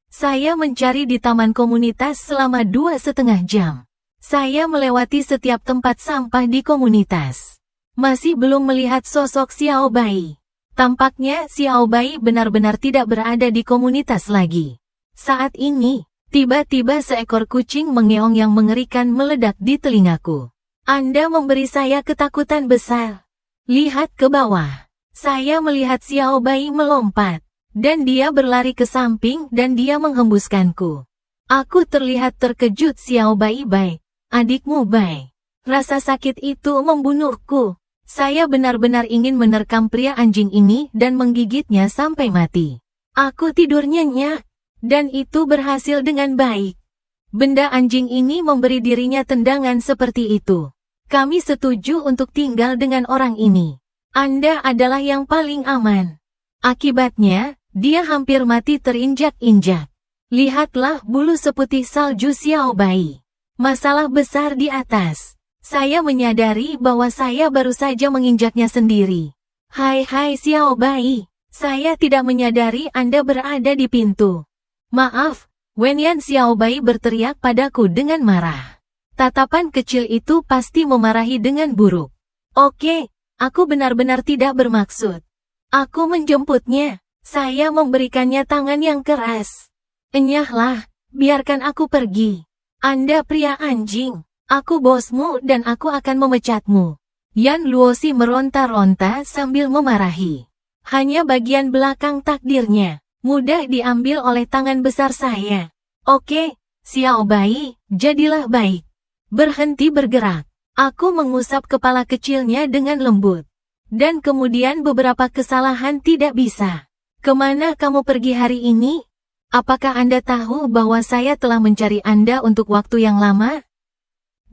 Saya mencari di taman komunitas selama 2,5 jam. Saya melewati setiap tempat sampah di komunitas. Masih belum melihat sosok Xiao Bai. Tampaknya Xiao Bai benar-benar tidak berada di komunitas lagi. Saat ini, tiba-tiba seekor kucing mengeong yang mengerikan meledak di telingaku. Anda memberi saya ketakutan besar. Lihat ke bawah. Saya melihat Xiao Bai melompat. Dan dia berlari ke samping dan dia menghembuskanku. Aku terlihat terkejut. Xiao Bai, adikmu Bai. Rasa sakit itu membunuhku. Saya benar-benar ingin menerkam pria anjing ini dan menggigitnya sampai mati. Aku tidur nyenyak. Dan itu berhasil dengan baik. Benda anjing ini memberi dirinya tendangan seperti itu. Kami setuju untuk tinggal dengan orang ini. Anda adalah yang paling aman. Akibatnya, dia hampir mati terinjak-injak. Lihatlah bulu seputih salju Xiao Bai. Masalah besar di atas. Saya menyadari bahwa saya baru saja menginjaknya sendiri. Hai Xiao Bai. Saya tidak menyadari Anda berada di pintu. Maaf, Wenyan. Xiao Bai berteriak padaku dengan marah. Tatapan kecil itu pasti memarahi dengan buruk. Oke, aku benar-benar tidak bermaksud. Aku menjemputnya. Saya memberikannya tangan yang keras. Enyahlah, biarkan aku pergi. Anda pria anjing. Aku bosmu dan aku akan memecatmu. Yan Luosi meronta-ronta sambil memarahi. Hanya bagian belakang takdirnya, mudah diambil oleh tangan besar saya. Oke, Xiao Bai, jadilah baik. Berhenti bergerak. Aku mengusap kepala kecilnya dengan lembut. Dan kemudian beberapa kesalahan tidak bisa. Kemana kamu pergi hari ini? Apakah Anda tahu bahwa saya telah mencari Anda untuk waktu yang lama?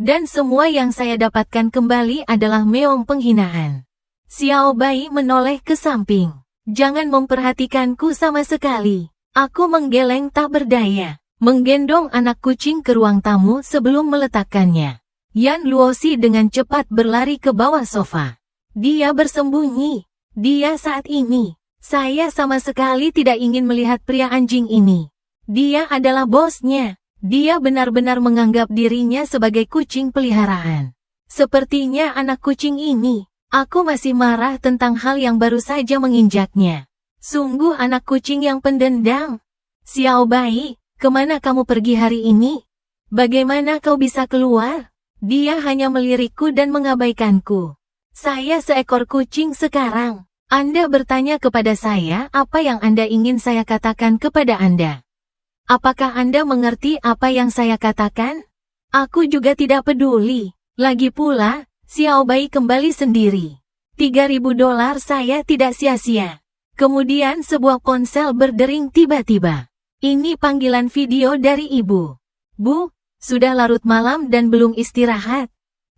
Dan semua yang saya dapatkan kembali adalah meong penghinaan. Xiao Bai menoleh ke samping. Jangan memperhatikanku sama sekali. Aku menggeleng tak berdaya. Menggendong anak kucing ke ruang tamu sebelum meletakkannya. Yan Luosi dengan cepat berlari ke bawah sofa. Dia bersembunyi. Dia saat ini. Saya sama sekali tidak ingin melihat pria anjing ini. Dia adalah bosnya. Dia benar-benar menganggap dirinya sebagai kucing peliharaan. Sepertinya anak kucing ini. Aku masih marah tentang hal yang baru saja menginjaknya. Sungguh anak kucing yang pendendam. Xiao Bai, kemana kamu pergi hari ini? Bagaimana kau bisa keluar? Dia hanya melirikku dan mengabaikanku. Saya seekor kucing sekarang. Anda bertanya kepada saya apa yang Anda ingin saya katakan kepada Anda. Apakah Anda mengerti apa yang saya katakan? Aku juga tidak peduli. Lagi pula, Xiao Bai kembali sendiri. $3.000 saya tidak sia-sia. Kemudian sebuah ponsel berdering tiba-tiba. Ini panggilan video dari ibu. Bu, sudah larut malam dan belum istirahat.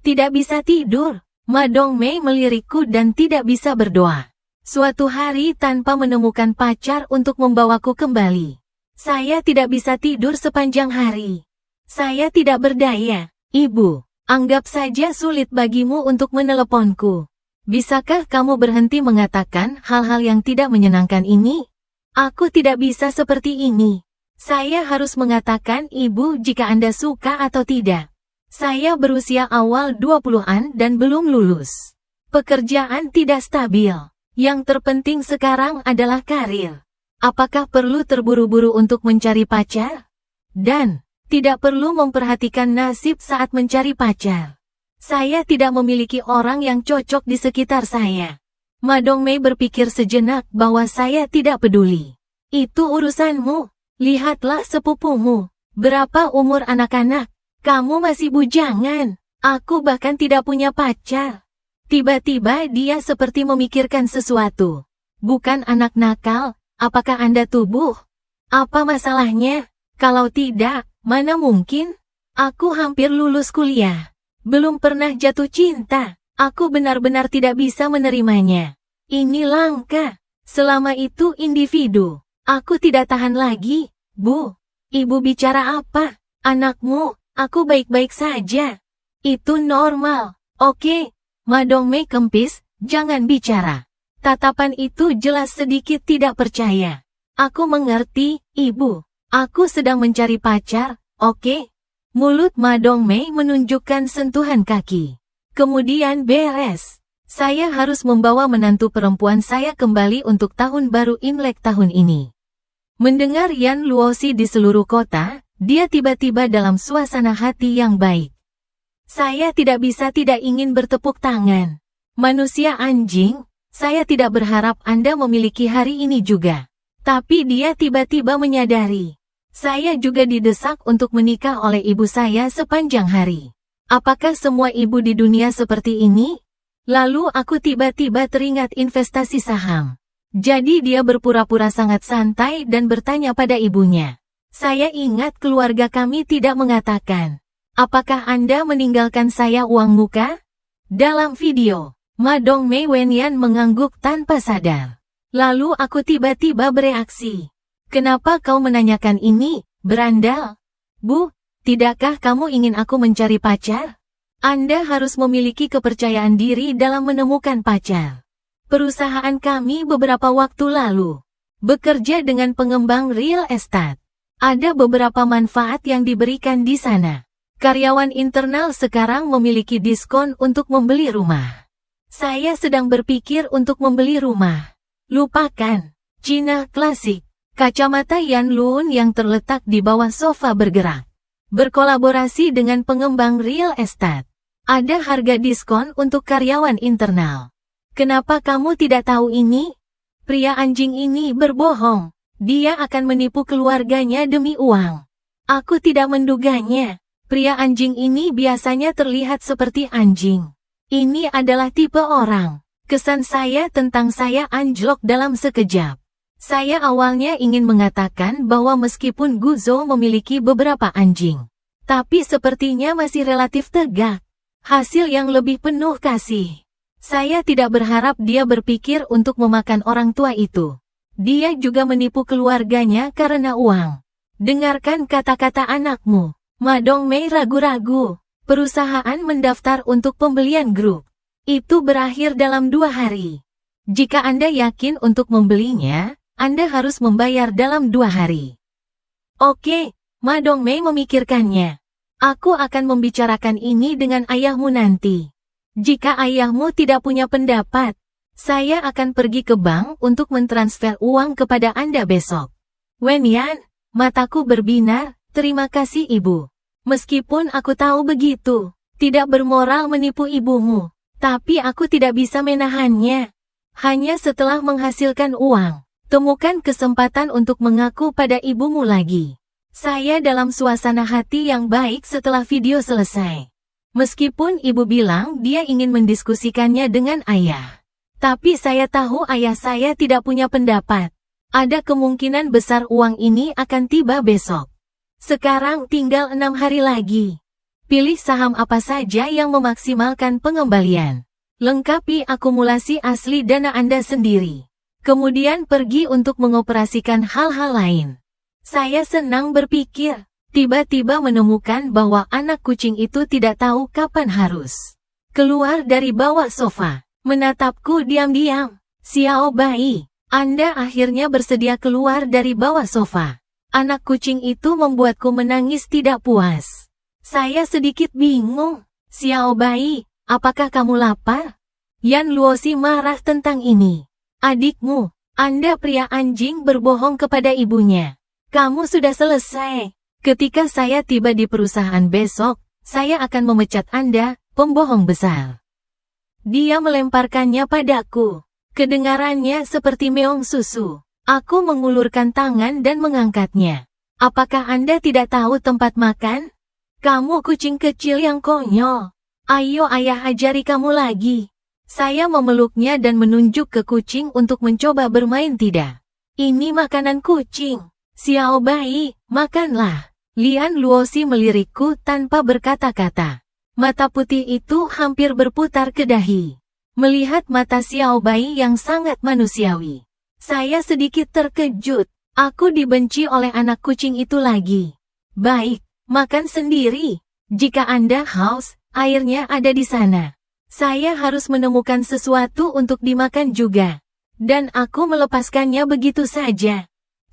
Tidak bisa tidur. Ma Dongmei melirikku dan tidak bisa berdoa. Suatu hari tanpa menemukan pacar untuk membawaku kembali. Saya tidak bisa tidur sepanjang hari. Saya tidak berdaya. Ibu, anggap saja sulit bagimu untuk meneleponku. Bisakah kamu berhenti mengatakan hal-hal yang tidak menyenangkan ini? Aku tidak bisa seperti ini. Saya harus mengatakan ibu jika Anda suka atau tidak. Saya berusia awal 20-an dan belum lulus. Pekerjaan tidak stabil. Yang terpenting sekarang adalah karir. Apakah perlu terburu-buru untuk mencari pacar? Dan tidak perlu memperhatikan nasib saat mencari pacar. Saya tidak memiliki orang yang cocok di sekitar saya. Ma Dongmei berpikir sejenak bahwa saya tidak peduli. Itu urusanmu. Lihatlah sepupumu. Berapa umur anak-anak? Kamu masih bujangan. Aku bahkan tidak punya pacar. Tiba-tiba dia seperti memikirkan sesuatu. Bukan anak nakal, apakah Anda tubuh? Apa masalahnya? Kalau tidak, mana mungkin? Aku hampir lulus kuliah. Belum pernah jatuh cinta. Aku benar-benar tidak bisa menerimanya. Ini langka. Selama itu individu. Aku tidak tahan lagi. Bu, ibu bicara apa? Anakmu, aku baik-baik saja. Itu normal. Oke. Ma Dongmei kempis, jangan bicara. Tatapan itu jelas sedikit tidak percaya. Aku mengerti, ibu. Aku sedang mencari pacar, oke? Mulut Ma Dongmei menunjukkan sentuhan kaki. Kemudian beres. Saya harus membawa menantu perempuan saya kembali untuk tahun baru Imlek tahun ini. Mendengar Yan Luosi di seluruh kota, dia tiba-tiba dalam suasana hati yang baik. Saya tidak bisa tidak ingin bertepuk tangan. Manusia anjing, saya tidak berharap Anda memiliki hari ini juga. Tapi dia tiba-tiba menyadari. Saya juga didesak untuk menikah oleh ibu saya sepanjang hari. Apakah semua ibu di dunia seperti ini? Lalu aku tiba-tiba teringat investasi saham. Jadi dia berpura-pura sangat santai dan bertanya pada ibunya. Saya ingat keluarga kami tidak mengatakan. Apakah Anda meninggalkan saya uang muka? Dalam video. Ma Dongmei Wenyan mengangguk tanpa sadar. Lalu aku tiba-tiba bereaksi. Kenapa kau menanyakan ini, berandal? Bu, tidakkah kamu ingin aku mencari pacar? Anda harus memiliki kepercayaan diri dalam menemukan pacar. Perusahaan kami beberapa waktu lalu bekerja dengan pengembang real estate. Ada beberapa manfaat yang diberikan di sana. Karyawan internal sekarang memiliki diskon untuk membeli rumah. Saya sedang berpikir untuk membeli rumah. Lupakan. Cina klasik. Kacamata Yan Luun yang terletak di bawah sofa bergerak. Berkolaborasi dengan pengembang real estate. Ada harga diskon untuk karyawan internal. Kenapa kamu tidak tahu ini? Pria anjing ini berbohong. Dia akan menipu keluarganya demi uang. Aku tidak menduganya. Pria anjing ini biasanya terlihat seperti anjing. Ini adalah tipe orang. Kesan saya tentang saya anjlok dalam sekejap. Saya awalnya ingin mengatakan bahwa meskipun Guzo memiliki beberapa anjing, tapi sepertinya masih relatif tegak. Hasil yang lebih penuh kasih. Saya tidak berharap dia berpikir untuk memakan orang tua itu. Dia juga menipu keluarganya karena uang. Dengarkan kata-kata anakmu. Ma Dongmei ragu-ragu. Perusahaan mendaftar untuk pembelian grup. Itu berakhir dalam 2 hari. Jika Anda yakin untuk membelinya, Anda harus membayar dalam 2 hari. Oke, Ma Dongmei memikirkannya. Aku akan membicarakan ini dengan ayahmu nanti. Jika ayahmu tidak punya pendapat, saya akan pergi ke bank untuk mentransfer uang kepada Anda besok. Wenyan, mataku berbinar, terima kasih ibu. Meskipun aku tahu begitu, tidak bermoral menipu ibumu, tapi aku tidak bisa menahannya. Hanya setelah menghasilkan uang, temukan kesempatan untuk mengaku pada ibumu lagi. Saya dalam suasana hati yang baik setelah video selesai. Meskipun ibu bilang dia ingin mendiskusikannya dengan ayah. Tapi saya tahu ayah saya tidak punya pendapat. Ada kemungkinan besar uang ini akan tiba besok. Sekarang tinggal 6 hari lagi. Pilih saham apa saja yang memaksimalkan pengembalian. Lengkapi akumulasi asli dana Anda sendiri. Kemudian pergi untuk mengoperasikan hal-hal lain. Saya senang berpikir. Tiba-tiba menemukan bahwa anak kucing itu tidak tahu kapan harus keluar dari bawah sofa. Menatapku diam-diam. Xiao Bai, Anda akhirnya bersedia keluar dari bawah sofa. Anak kucing itu membuatku menangis tidak puas. Saya sedikit bingung. Xiao Bai, apakah kamu lapar? Yan Luosi marah tentang ini. Adikmu, Anda pria anjing berbohong kepada ibunya. Kamu sudah selesai. Ketika saya tiba di perusahaan besok, saya akan memecat Anda, pembohong besar. Dia melemparkannya padaku. Kedengarannya seperti meong susu. Aku mengulurkan tangan dan mengangkatnya. Apakah Anda tidak tahu tempat makan? Kamu kucing kecil yang konyol. Ayo ayah ajari kamu lagi. Saya memeluknya dan menunjuk ke kucing untuk mencoba bermain tidak. Ini makanan kucing. Xiao Bai, makanlah. Lian Luosi melirikku tanpa berkata-kata. Mata putih itu hampir berputar ke dahi. Melihat mata Xiao Bai yang sangat manusiawi. Saya sedikit terkejut. Aku dibenci oleh anak kucing itu lagi. Baik, makan sendiri. Jika Anda haus, airnya ada di sana. Saya harus menemukan sesuatu untuk dimakan juga. Dan aku melepaskannya begitu saja.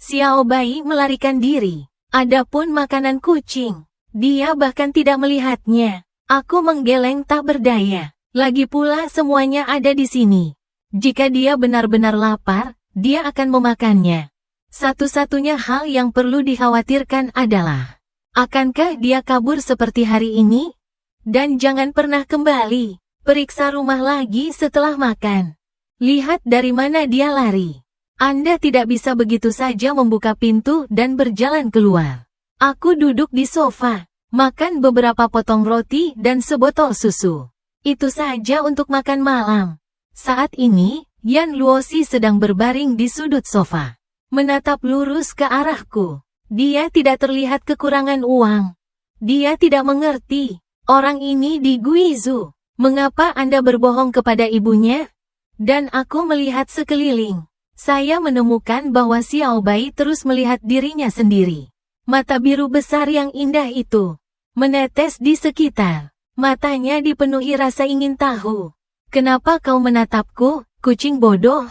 Xiao Bai melarikan diri. Adapun makanan kucing, dia bahkan tidak melihatnya. Aku menggeleng tak berdaya. Lagi pula semuanya ada di sini. Jika dia benar-benar lapar, dia akan memakannya. Satu-satunya hal yang perlu dikhawatirkan adalah, akankah dia kabur seperti hari ini? Dan jangan pernah kembali. Periksa rumah lagi setelah makan. Lihat dari mana dia lari. Anda tidak bisa begitu saja membuka pintu dan berjalan keluar. Aku duduk di sofa, makan beberapa potong roti dan sebotol susu. Itu saja untuk makan malam. Saat ini, Yan Luosi sedang berbaring di sudut sofa, menatap lurus ke arahku. Dia tidak terlihat kekurangan uang. Dia tidak mengerti. Orang ini di Guizhou. Mengapa Anda berbohong kepada ibunya? Dan aku melihat sekeliling. Saya menemukan bahwa Xiao Bai terus melihat dirinya sendiri. Mata biru besar yang indah itu menetes di sekitar. Matanya dipenuhi rasa ingin tahu. Kenapa kau menatapku, kucing bodoh?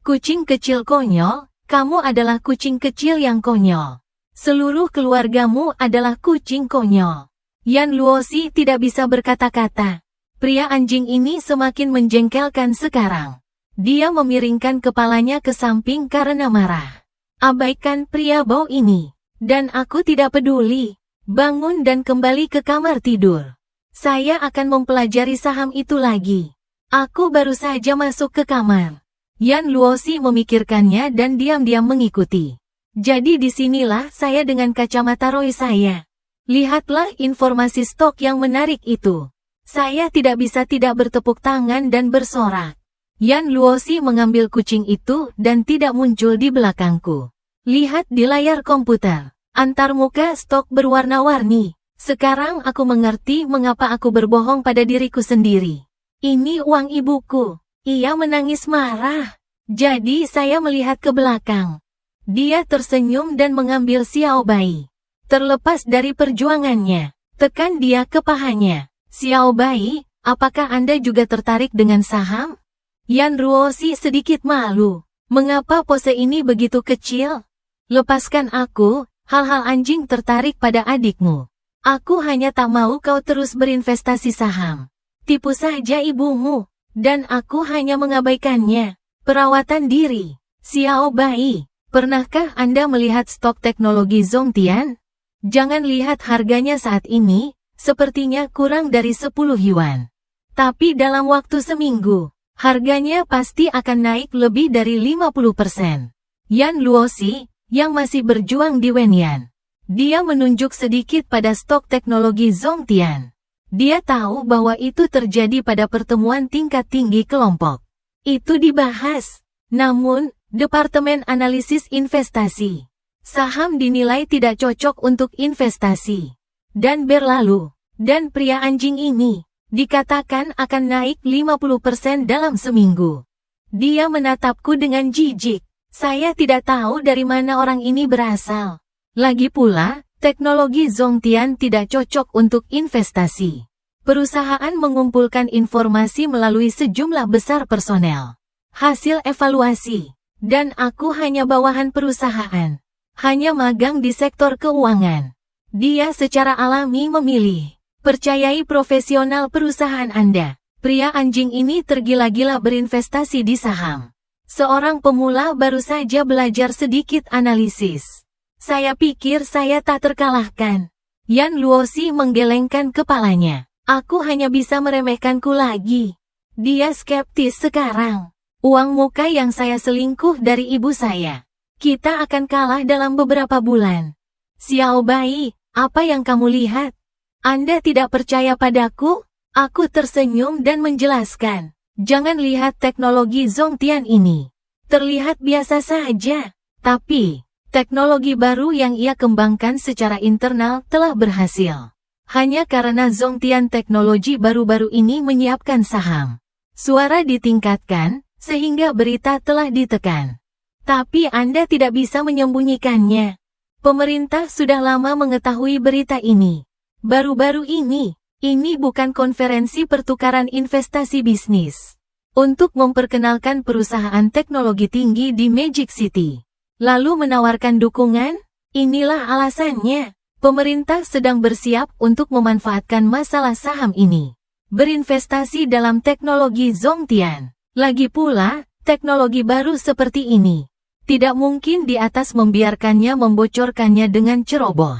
Kucing kecil konyol, kamu adalah kucing kecil yang konyol. Seluruh keluargamu adalah kucing konyol. Yan Luosi tidak bisa berkata-kata. Pria anjing ini semakin menjengkelkan sekarang. Dia memiringkan kepalanya ke samping karena marah. Abaikan pria bau ini. Dan aku tidak peduli. Bangun dan kembali ke kamar tidur. Saya akan mempelajari saham itu lagi. Aku baru saja masuk ke kamar. Yan Luosi memikirkannya dan diam-diam mengikuti. Jadi disinilah saya dengan kacamata Roy saya. Lihatlah informasi stok yang menarik itu. Saya tidak bisa tidak bertepuk tangan dan bersorak. Yan Luosi mengambil kucing itu dan tidak muncul di belakangku. Lihat di layar komputer. Antarmuka stok berwarna-warni. Sekarang aku mengerti mengapa aku berbohong pada diriku sendiri. Ini uang ibuku. Ia menangis marah. Jadi saya melihat ke belakang. Dia tersenyum dan mengambil Xiao Bai. Terlepas dari perjuangannya, tekan dia ke pahanya. Xiao Bai, apakah Anda juga tertarik dengan saham? Yan Luosi sedikit malu. Mengapa pose ini begitu kecil? Lepaskan aku, hal-hal anjing tertarik pada adikmu. Aku hanya tak mau kau terus berinvestasi saham. Tipu saja ibumu, dan aku hanya mengabaikannya. Perawatan diri. Xiao Bai, pernahkah Anda melihat stok teknologi Zhongtian? Jangan lihat harganya saat ini, sepertinya kurang dari 10 yuan. Tapi dalam waktu seminggu, harganya pasti akan naik lebih dari 50%. Yan Luosi, yang masih berjuang di Wenyan. Dia menunjuk sedikit pada stok teknologi Zhongtian. Dia tahu bahwa itu terjadi pada pertemuan tingkat tinggi kelompok. Itu dibahas. Namun, Departemen Analisis Investasi. Saham dinilai tidak cocok untuk investasi. Dan berlalu. Dan pria anjing ini, dikatakan akan naik 50% dalam seminggu. Dia menatapku dengan jijik. Saya tidak tahu dari mana orang ini berasal. Lagi pula, teknologi Zhongtian tidak cocok untuk investasi. Perusahaan mengumpulkan informasi melalui sejumlah besar personel. Hasil evaluasi. Dan aku hanya bawahan perusahaan. Hanya magang di sektor keuangan. Dia secara alami memilih. Percayai profesional perusahaan Anda. Pria anjing ini tergila-gila berinvestasi di saham. Seorang pemula baru saja belajar sedikit analisis. Saya pikir saya tak terkalahkan. Yan Luosi menggelengkan kepalanya. Aku hanya bisa meremehkanku lagi. Dia skeptis sekarang. Uang muka yang saya selingkuh dari ibu saya. Kita akan kalah dalam beberapa bulan. Xiao Bai, apa yang kamu lihat? Anda tidak percaya padaku? Aku tersenyum dan menjelaskan. Jangan lihat teknologi Zhongtian ini. Terlihat biasa saja. Tapi, teknologi baru yang ia kembangkan secara internal telah berhasil. Hanya karena Zhongtian teknologi baru-baru ini menyiapkan saham. Suara ditingkatkan, sehingga berita telah ditekan. Tapi Anda tidak bisa menyembunyikannya. Pemerintah sudah lama mengetahui berita ini. Baru-baru ini bukan konferensi pertukaran investasi bisnis. Untuk memperkenalkan perusahaan teknologi tinggi di Magic City. lalu menawarkan dukungan? Inilah alasannya. Pemerintah sedang bersiap untuk memanfaatkan masalah saham ini. Berinvestasi dalam teknologi Zhongtian. Lagi pula, teknologi baru seperti ini tidak mungkin di atas membiarkannya membocorkannya dengan ceroboh.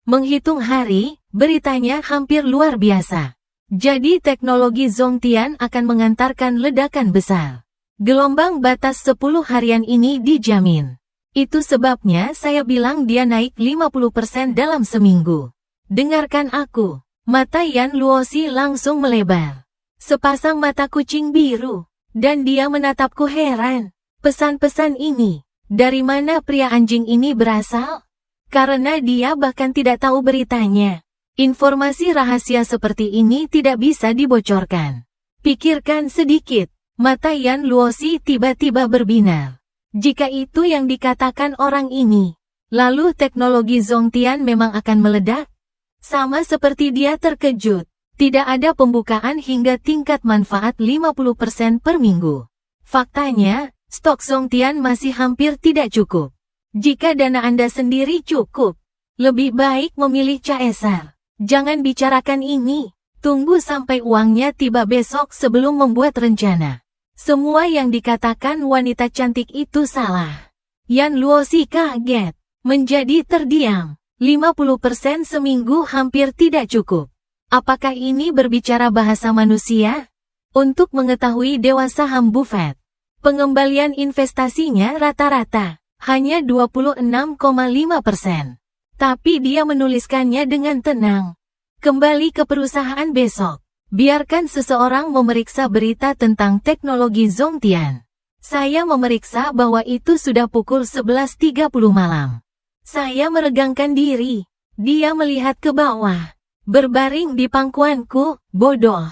Menghitung hari, beritanya hampir luar biasa. Jadi teknologi Zhongtian akan mengantarkan ledakan besar. Gelombang batas 10 harian ini dijamin. Itu sebabnya saya bilang dia naik 50% dalam seminggu. Dengarkan aku. Mata Yan Luosi langsung melebar. Sepasang mata kucing biru. Dan dia menatapku heran. Pesan-pesan ini, dari mana pria anjing ini berasal? Karena dia bahkan tidak tahu beritanya. Informasi rahasia seperti ini tidak bisa dibocorkan. Pikirkan sedikit. Mata Yan Luosi tiba-tiba berbinar. Jika itu yang dikatakan orang ini, lalu teknologi Zhongtian memang akan meledak? Sama seperti dia terkejut. Tidak ada pembukaan hingga tingkat manfaat 50% per minggu. Faktanya, stok Zhongtian masih hampir tidak cukup. Jika dana Anda sendiri cukup, lebih baik memilih caesar. Jangan bicarakan ini. Tunggu sampai uangnya tiba besok sebelum membuat rencana. Semua yang dikatakan wanita cantik itu salah. Yan Luosi kaget, menjadi terdiam. 50% seminggu hampir tidak cukup. Apakah ini berbicara bahasa manusia? Untuk mengetahui dewa saham Buffett, pengembalian investasinya rata-rata hanya 26,5%. Tapi dia menuliskannya dengan tenang. Kembali ke perusahaan besok. Biarkan seseorang memeriksa berita tentang teknologi Zhongtian. Saya memeriksa bahwa itu sudah pukul 11.30 malam. Saya meregangkan diri. Dia melihat ke bawah. Berbaring di pangkuanku, bodoh.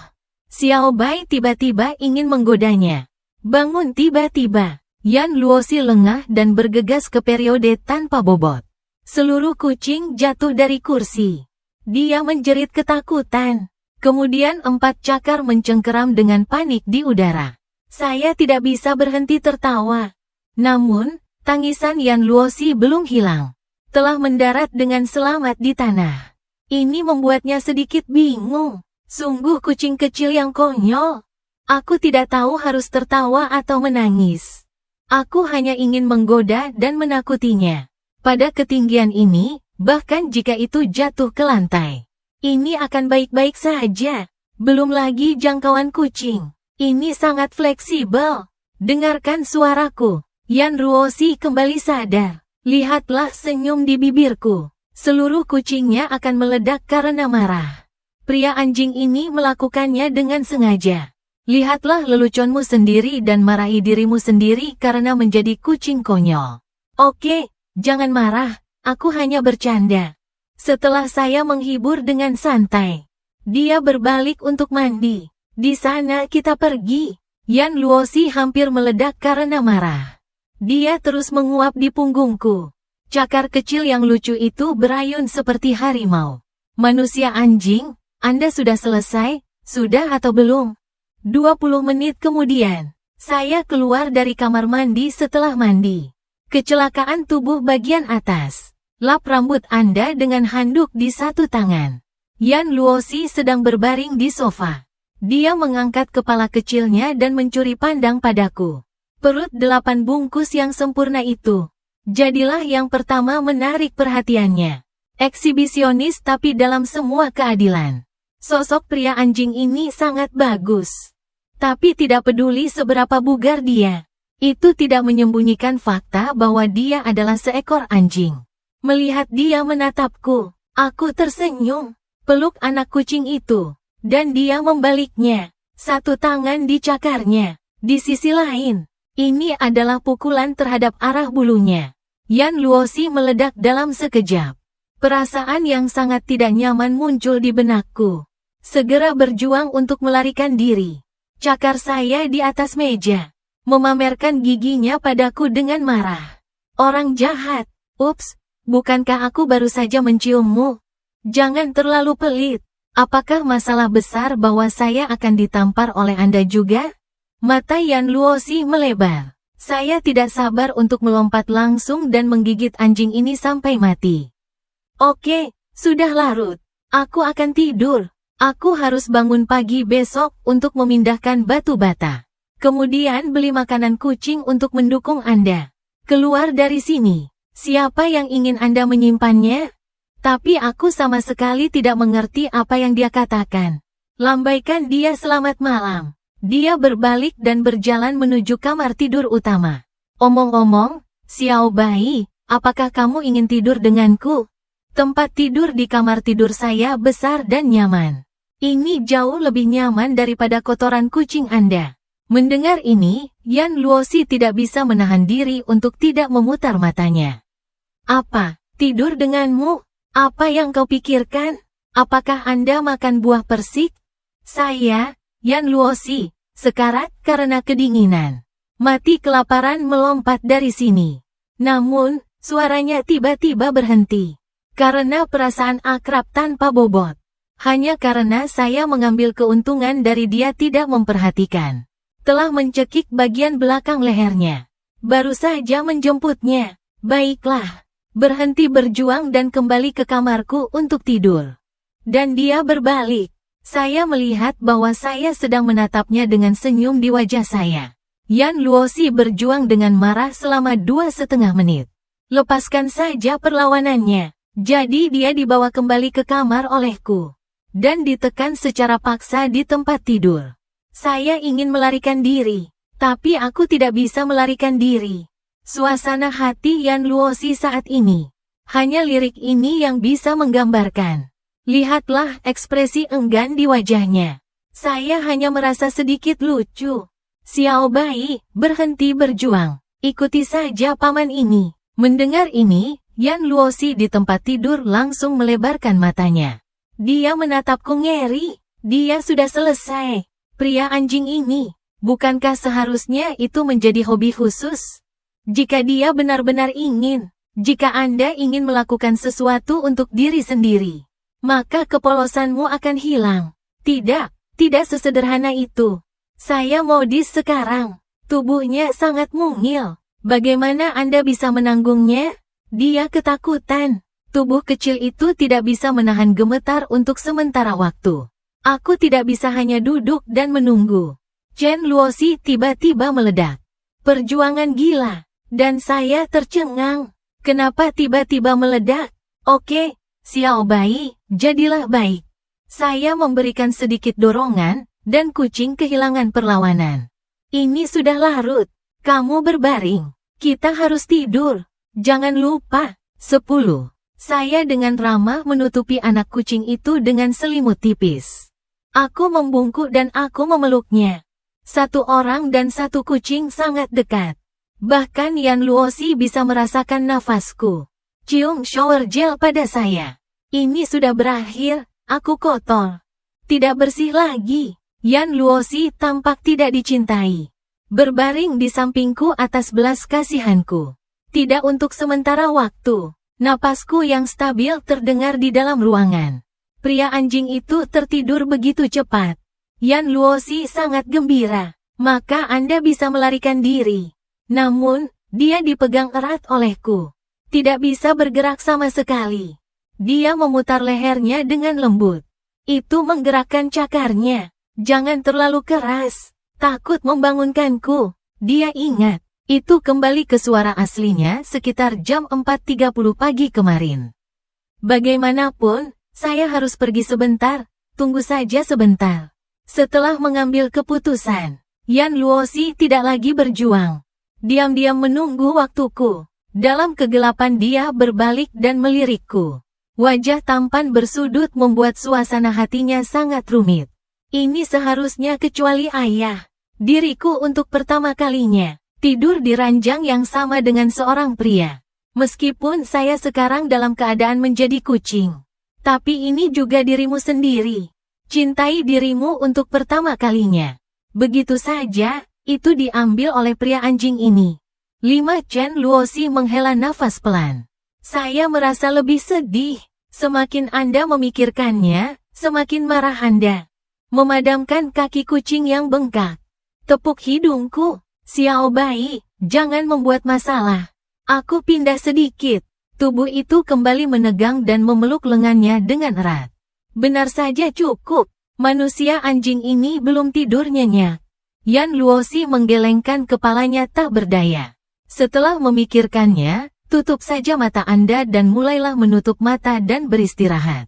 Xiao Bai tiba-tiba ingin menggodanya. Bangun tiba-tiba. Yan Luosi lengah dan bergegas ke periode tanpa bobot. Seluruh kucing jatuh dari kursi. Dia menjerit ketakutan. Kemudian 4 cakar mencengkeram dengan panik di udara. Saya tidak bisa berhenti tertawa. Namun, tangisan Yan Luosi belum hilang. Telah mendarat dengan selamat di tanah. Ini membuatnya sedikit bingung. Sungguh kucing kecil yang konyol. Aku tidak tahu harus tertawa atau menangis. Aku hanya ingin menggoda dan menakutinya. Pada ketinggian ini, bahkan jika itu jatuh ke lantai, ini akan baik-baik saja. Belum lagi jangkauan kucing. Ini sangat fleksibel. Dengarkan suaraku. Yan Luosi kembali sadar. Lihatlah senyum di bibirku. Seluruh kucingnya akan meledak karena marah. Pria anjing ini melakukannya dengan sengaja. Lihatlah leluconmu sendiri dan marahi dirimu sendiri karena menjadi kucing konyol. Oke, jangan marah. Aku hanya bercanda. Setelah saya menghibur dengan santai, dia berbalik untuk mandi. Di sana kita pergi. Yan Luosi hampir meledak karena marah. Dia terus menguap di punggungku. Cakar kecil yang lucu itu berayun seperti harimau. Manusia anjing, Anda sudah selesai? Sudah atau belum? 20 menit kemudian, saya keluar dari kamar mandi setelah mandi. Kecelakaan tubuh bagian atas. Lap rambut Anda dengan handuk di satu tangan. Yan Luosi sedang berbaring di sofa. Dia mengangkat kepala kecilnya dan mencuri pandang padaku. Perut 8 bungkus yang sempurna itu. Jadilah yang pertama menarik perhatiannya. Eksibisionis tapi dalam semua keadilan. Sosok pria anjing ini sangat bagus. Tapi tidak peduli seberapa bugar dia. Itu tidak menyembunyikan fakta bahwa dia adalah seekor anjing. Melihat dia menatapku, aku tersenyum, peluk anak kucing itu, dan dia membaliknya. Satu tangan dicakarnya. Di sisi lain, ini adalah pukulan terhadap arah bulunya. Yan Luosi meledak dalam sekejap. Perasaan yang sangat tidak nyaman muncul di benakku. Segera berjuang untuk melarikan diri. Cakar saya di atas meja, memamerkan giginya padaku dengan marah. Orang jahat, ups. Bukankah aku baru saja menciummu? Jangan terlalu pelit. Apakah masalah besar bahwa saya akan ditampar oleh Anda juga? Mata Yan Luosi melebar. Saya tidak sabar untuk melompat langsung dan menggigit anjing ini sampai mati. Oke, sudah larut. Aku akan tidur. Aku harus bangun pagi besok untuk memindahkan batu bata. Kemudian beli makanan kucing untuk mendukung Anda. Keluar dari sini. Siapa yang ingin Anda menyimpannya? Tapi aku sama sekali tidak mengerti apa yang dia katakan. Lambaikan dia selamat malam. Dia berbalik dan berjalan menuju kamar tidur utama. Omong-omong, Xiao Bai, apakah kamu ingin tidur denganku? Tempat tidur di kamar tidur saya besar dan nyaman. Ini jauh lebih nyaman daripada kotoran kucing Anda. Mendengar ini, Yan Luosi tidak bisa menahan diri untuk tidak memutar matanya. Apa? Tidur denganmu? Apa yang kau pikirkan? Apakah Anda makan buah persik? Saya, Yan Luosi, sekarat karena kedinginan. Mati kelaparan melompat dari sini. Namun, suaranya tiba-tiba berhenti. Karena perasaan akrab tanpa bobot. Hanya karena saya mengambil keuntungan dari dia tidak memperhatikan. Telah mencekik bagian belakang lehernya. Baru saja menjemputnya. Baiklah. Berhenti berjuang dan kembali ke kamarku untuk tidur. Dan dia berbalik. Saya melihat bahwa saya sedang menatapnya dengan senyum di wajah saya. Yan Luosi berjuang dengan marah selama 2,5 menit. Lepaskan saja perlawanannya. Jadi dia dibawa kembali ke kamar olehku. Dan ditekan secara paksa di tempat tidur. Saya ingin melarikan diri. Tapi aku tidak bisa melarikan diri. Suasana hati Yan Luosi saat ini. Hanya lirik ini yang bisa menggambarkan. Lihatlah ekspresi enggan di wajahnya. Saya hanya merasa sedikit lucu. Xiao Bai, berhenti berjuang. Ikuti saja paman ini. Mendengar ini, Yan Luosi di tempat tidur langsung melebarkan matanya. Dia menatapku ngeri. Dia sudah selesai. Pria anjing ini. Bukankah seharusnya itu menjadi hobi khusus? Jika dia benar-benar ingin, jika Anda ingin melakukan sesuatu untuk diri sendiri, maka kepolosanmu akan hilang. Tidak sesederhana itu. Saya modis sekarang. Tubuhnya sangat mungil. Bagaimana Anda bisa menanggungnya? Dia ketakutan. Tubuh kecil itu tidak bisa menahan gemetar untuk sementara waktu. Aku tidak bisa hanya duduk dan menunggu. Chen Luosi tiba-tiba meledak. Perjuangan gila. Dan saya tercengang. Kenapa tiba-tiba meledak? Oke, Xiao Bai, jadilah baik. Saya memberikan sedikit dorongan, dan kucing kehilangan perlawanan. Ini sudah larut. Kamu berbaring. Kita harus tidur. Jangan lupa. 10. Saya dengan ramah menutupi anak kucing itu dengan selimut tipis. Aku membungkuk dan aku memeluknya. Satu orang dan satu kucing sangat dekat. Bahkan Yan Luosi bisa merasakan nafasku. Cium shower gel pada saya. Ini sudah berakhir, aku kotor. Tidak bersih lagi. Yan Luosi tampak tidak dicintai. Berbaring di sampingku atas belas kasihanku. Tidak untuk sementara waktu. Napasku yang stabil terdengar di dalam ruangan. Pria anjing itu tertidur begitu cepat. Yan Luosi sangat gembira. Maka Anda bisa melarikan diri. Namun, dia dipegang erat olehku. Tidak bisa bergerak sama sekali. Dia memutar lehernya dengan lembut. Itu menggerakkan cakarnya. Jangan terlalu keras. Takut membangunkanku. Dia ingat. Itu kembali ke suara aslinya sekitar jam 4.30 pagi kemarin. Bagaimanapun, saya harus pergi sebentar. Tunggu saja sebentar. Setelah mengambil keputusan, Yan Luosi tidak lagi berjuang. Diam-diam menunggu waktuku. Dalam kegelapan dia berbalik dan melirikku. Wajah tampan bersudut membuat suasana hatinya sangat rumit. Ini seharusnya kecuali ayah. Diriku untuk pertama kalinya. Tidur di ranjang yang sama dengan seorang pria. Meskipun saya sekarang dalam keadaan menjadi kucing. Tapi ini juga dirimu sendiri. Cintai dirimu untuk pertama kalinya. Begitu saja. Itu diambil oleh pria anjing ini. 5. Chen Luosi menghela nafas pelan. Saya merasa lebih sedih. Semakin Anda memikirkannya, semakin marah Anda. Memadamkan kaki kucing yang bengkak. Tepuk hidungku. Xiao Bai, Jangan membuat masalah. Aku pindah sedikit. Tubuh itu kembali menegang dan memeluk lengannya dengan erat. Benar saja cukup. Manusia anjing ini belum tidur nyenyak. Yan Luoxi menggelengkan kepalanya tak berdaya. Setelah memikirkannya, tutup saja mata Anda dan mulailah menutup mata dan beristirahat.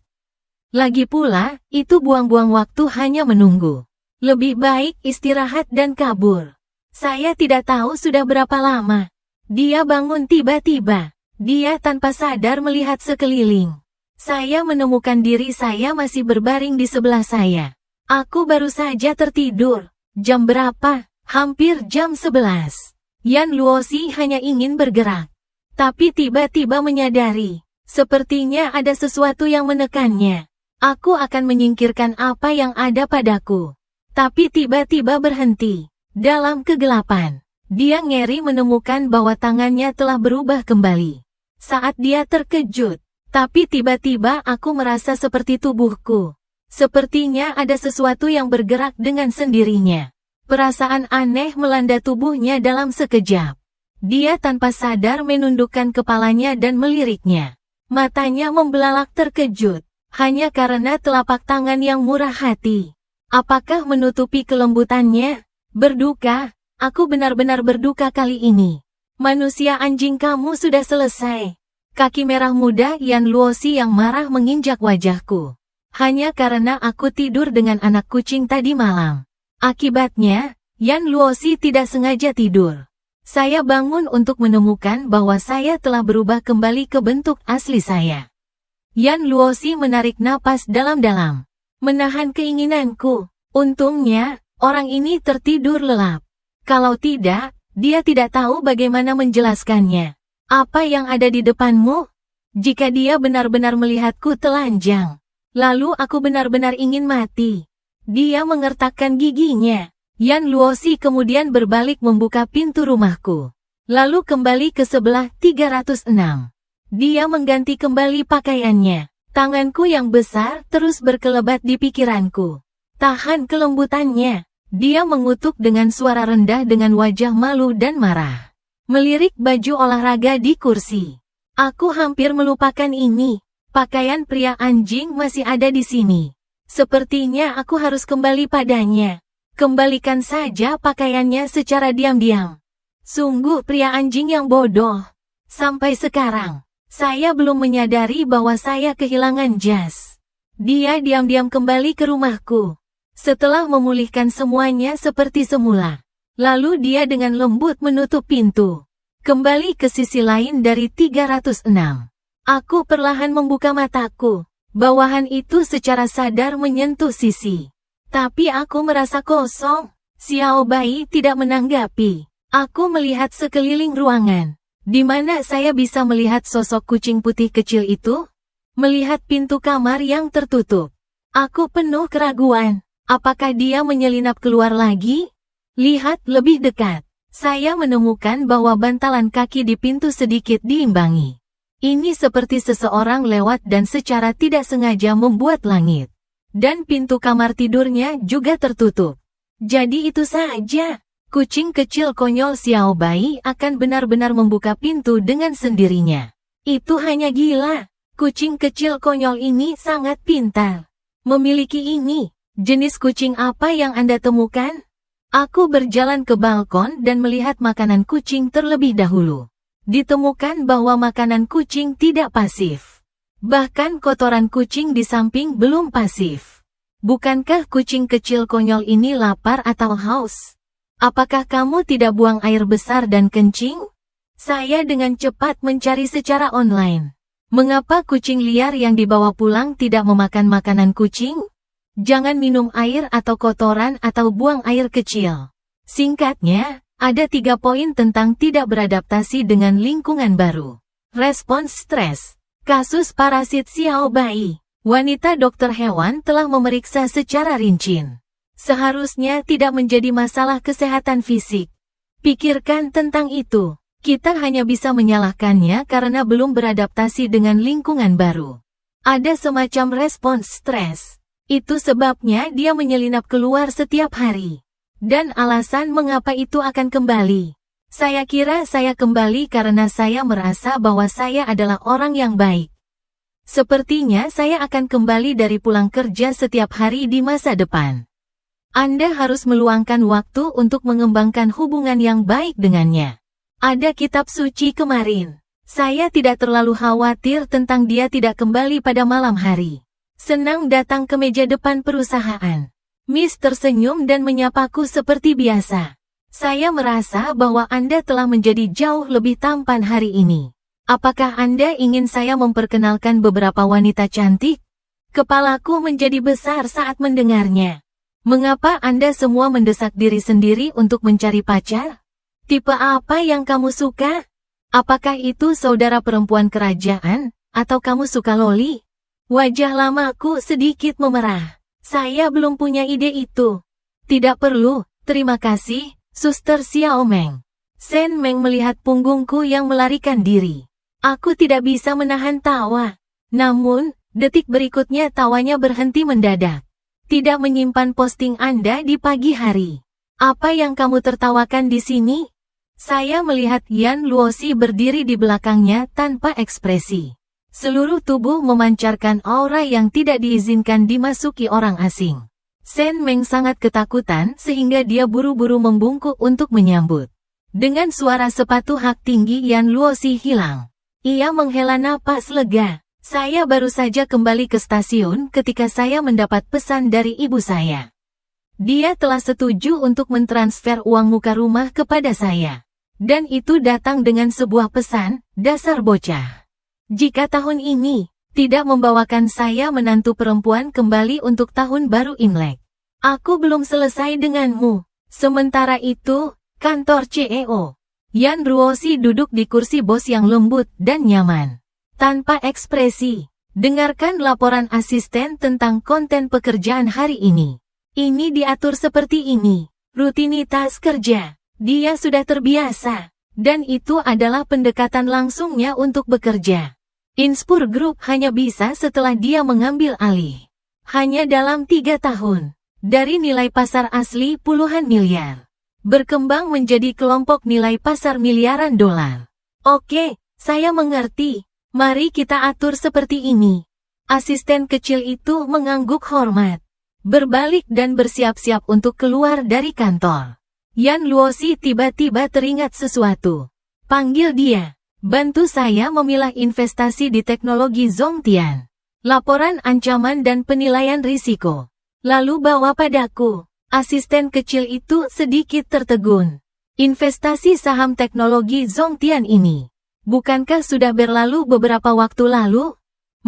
Lagi pula, itu buang-buang waktu hanya menunggu. Lebih baik istirahat dan kabur. Saya tidak tahu sudah berapa lama. Dia bangun tiba-tiba. Dia tanpa sadar melihat sekeliling. Saya menemukan diri saya masih berbaring di sebelah saya. Aku baru saja tertidur. Jam berapa? Hampir jam 11. Yan Luoxi hanya ingin bergerak. Tapi tiba-tiba menyadari. Sepertinya ada sesuatu yang menekannya. Aku akan menyingkirkan apa yang ada padaku. Tapi tiba-tiba berhenti. Dalam kegelapan, dia ngeri menemukan bahwa tangannya telah berubah kembali. Saat dia terkejut, tapi tiba-tiba aku merasa seperti tubuhku. Sepertinya ada sesuatu yang bergerak dengan sendirinya. Perasaan aneh melanda tubuhnya dalam sekejap. Dia tanpa sadar menundukkan kepalanya dan meliriknya. Matanya membelalak terkejut, hanya karena telapak tangan yang murah hati. Apakah menutupi kelembutannya? Berduka, aku benar-benar berduka kali ini. Manusia anjing kamu sudah selesai. Kaki merah muda Yan Luoxi yang marah menginjak wajahku. Hanya karena aku tidur dengan anak kucing tadi malam. Akibatnya, Yan Luoxi tidak sengaja tidur. Saya bangun untuk menemukan bahwa saya telah berubah kembali ke bentuk asli saya. Yan Luoxi menarik napas dalam-dalam. Menahan keinginanku. Untungnya, orang ini tertidur lelap. Kalau tidak, dia tidak tahu bagaimana menjelaskannya. Apa yang ada di depanmu? Jika dia benar-benar melihatku telanjang, lalu aku benar-benar ingin mati. Dia mengertakkan giginya. Yan Luoxi kemudian berbalik membuka pintu rumahku. Lalu kembali ke sebelah 306. Dia mengganti kembali pakaiannya. Tanganku yang besar terus berkelebat di pikiranku. Tahan kelembutannya. Dia mengutuk dengan suara rendah dengan wajah malu dan marah. Melirik baju olahraga di kursi. Aku hampir melupakan ini. Pakaian pria anjing masih ada di sini. Sepertinya aku harus kembali padanya. Kembalikan saja pakaiannya secara diam-diam. Sungguh pria anjing yang bodoh. Sampai sekarang, saya belum menyadari bahwa saya kehilangan jas. Dia diam-diam kembali ke rumahku. Setelah memulihkan semuanya seperti semula. Lalu dia dengan lembut menutup pintu. Kembali ke sisi lain dari 306. Aku perlahan membuka mataku. Bawahan itu secara sadar menyentuh sisi. Tapi aku merasa kosong. Xiao Bai tidak menanggapi. Aku melihat sekeliling ruangan. Di mana saya bisa melihat sosok kucing putih kecil itu? Melihat pintu kamar yang tertutup. Aku penuh keraguan. Apakah dia menyelinap keluar lagi? Lihat lebih dekat. Saya menemukan bahwa bantalan kaki di pintu sedikit diimbangi. Ini seperti seseorang lewat dan secara tidak sengaja membuat langit. Dan pintu kamar tidurnya juga tertutup. Jadi itu saja. Kucing kecil konyol Xiao Bai akan benar-benar membuka pintu dengan sendirinya. Itu hanya gila. Kucing kecil konyol ini sangat pintar. Memiliki ini. Jenis kucing apa yang Anda temukan? Aku berjalan ke balkon dan melihat makanan kucing terlebih dahulu. Ditemukan bahwa makanan kucing tidak pasif. Bahkan kotoran kucing di samping belum pasif. Bukankah kucing kecil konyol ini lapar atau haus? Apakah kamu tidak buang air besar dan kencing? Saya dengan cepat mencari secara online. Mengapa kucing liar yang dibawa pulang tidak memakan makanan kucing? Jangan minum air atau kotoran atau buang air kecil. Singkatnya, ada 3 poin tentang tidak beradaptasi dengan lingkungan baru. Respons stres. Kasus parasit Xiao Bai. Wanita dokter hewan telah memeriksa secara rinci. Seharusnya tidak menjadi masalah kesehatan fisik. Pikirkan tentang itu. Kita hanya bisa menyalahkannya karena belum beradaptasi dengan lingkungan baru. Ada semacam respons stres. Itu sebabnya dia menyelinap keluar setiap hari. Dan alasan mengapa itu akan kembali. Saya kira saya kembali karena saya merasa bahwa saya adalah orang yang baik. Sepertinya saya akan kembali dari pulang kerja setiap hari di masa depan. Anda harus meluangkan waktu untuk mengembangkan hubungan yang baik dengannya. Ada kitab suci kemarin. Saya tidak terlalu khawatir tentang dia tidak kembali pada malam hari. Senang datang ke meja depan perusahaan. Miss tersenyum dan menyapaku seperti biasa. Saya merasa bahwa Anda telah menjadi jauh lebih tampan hari ini. Apakah Anda ingin saya memperkenalkan beberapa wanita cantik? Kepalaku menjadi besar saat mendengarnya. Mengapa Anda semua mendesak diri sendiri untuk mencari pacar? Tipe apa yang kamu suka? Apakah itu saudara perempuan kerajaan, atau kamu suka loli? Wajah lamaku sedikit memerah. Saya belum punya ide itu. Tidak perlu, terima kasih, Suster Xiao Meng. Sen Meng melihat punggungku yang melarikan diri. Aku tidak bisa menahan tawa. Namun, detik berikutnya tawanya berhenti mendadak. Tidak menyimpan posting Anda di pagi hari. Apa yang kamu tertawakan di sini? Saya melihat Yan Luosi berdiri di belakangnya tanpa ekspresi. Seluruh tubuh memancarkan aura yang tidak diizinkan dimasuki orang asing. Sen Meng sangat ketakutan sehingga dia buru-buru membungkuk untuk menyambut. Dengan suara sepatu hak tinggi Yan Luosi hilang. Ia menghela napas lega. Saya baru saja kembali ke stasiun ketika saya mendapat pesan dari ibu saya. Dia telah setuju untuk mentransfer uang muka rumah kepada saya. Dan itu datang dengan sebuah pesan, dasar bocah. Jika tahun ini tidak membawakan saya menantu perempuan kembali untuk tahun baru Imlek, aku belum selesai denganmu. Sementara itu, kantor CEO. Yan Luosi duduk di kursi bos yang lembut dan nyaman. Tanpa ekspresi, dengarkan laporan asisten tentang konten pekerjaan hari ini. Ini diatur seperti ini, rutinitas kerja. Dia sudah terbiasa, dan itu adalah pendekatan langsungnya untuk bekerja. Inspur Group hanya bisa setelah dia mengambil alih. Hanya dalam 3 tahun, dari nilai pasar asli puluhan miliar, berkembang menjadi kelompok nilai pasar miliaran dolar. Oke, saya mengerti. Mari kita atur seperti ini. Asisten kecil itu mengangguk hormat, berbalik dan bersiap-siap untuk keluar dari kantor. Yan Luosi tiba-tiba teringat sesuatu. Panggil dia. Bantu saya memilah investasi di teknologi Zongtian. Laporan ancaman dan penilaian risiko. Lalu bawa padaku. Asisten kecil itu sedikit tertegun. Investasi saham teknologi Zongtian ini. Bukankah sudah berlalu beberapa waktu lalu?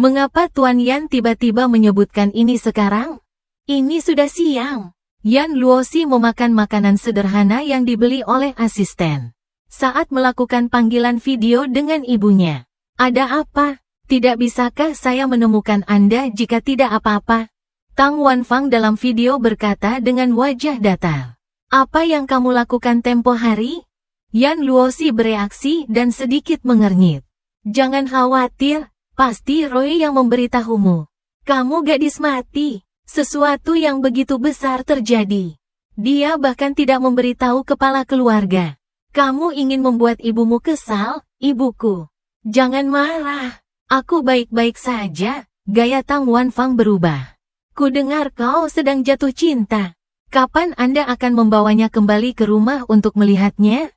Mengapa Tuan Yan tiba-tiba menyebutkan ini sekarang? Ini sudah siang. Yan Luosi memakan makanan sederhana yang dibeli oleh asisten. Saat melakukan panggilan video dengan ibunya. Ada apa? Tidak bisakah saya menemukan Anda jika tidak apa-apa? Tang Wanfang dalam video berkata dengan wajah datar. Apa yang kamu lakukan tempo hari? Yan Luosi bereaksi dan sedikit mengernyit. Jangan khawatir, pasti Roy yang memberitahumu. Kamu gadis mati. Sesuatu yang begitu besar terjadi. Dia bahkan tidak memberitahu kepala keluarga. Kamu ingin membuat ibumu kesal, ibuku. Jangan marah. Aku baik-baik saja. Gaya Tang Wanfang berubah. Kudengar kau sedang jatuh cinta. Kapan Anda akan membawanya kembali ke rumah untuk melihatnya?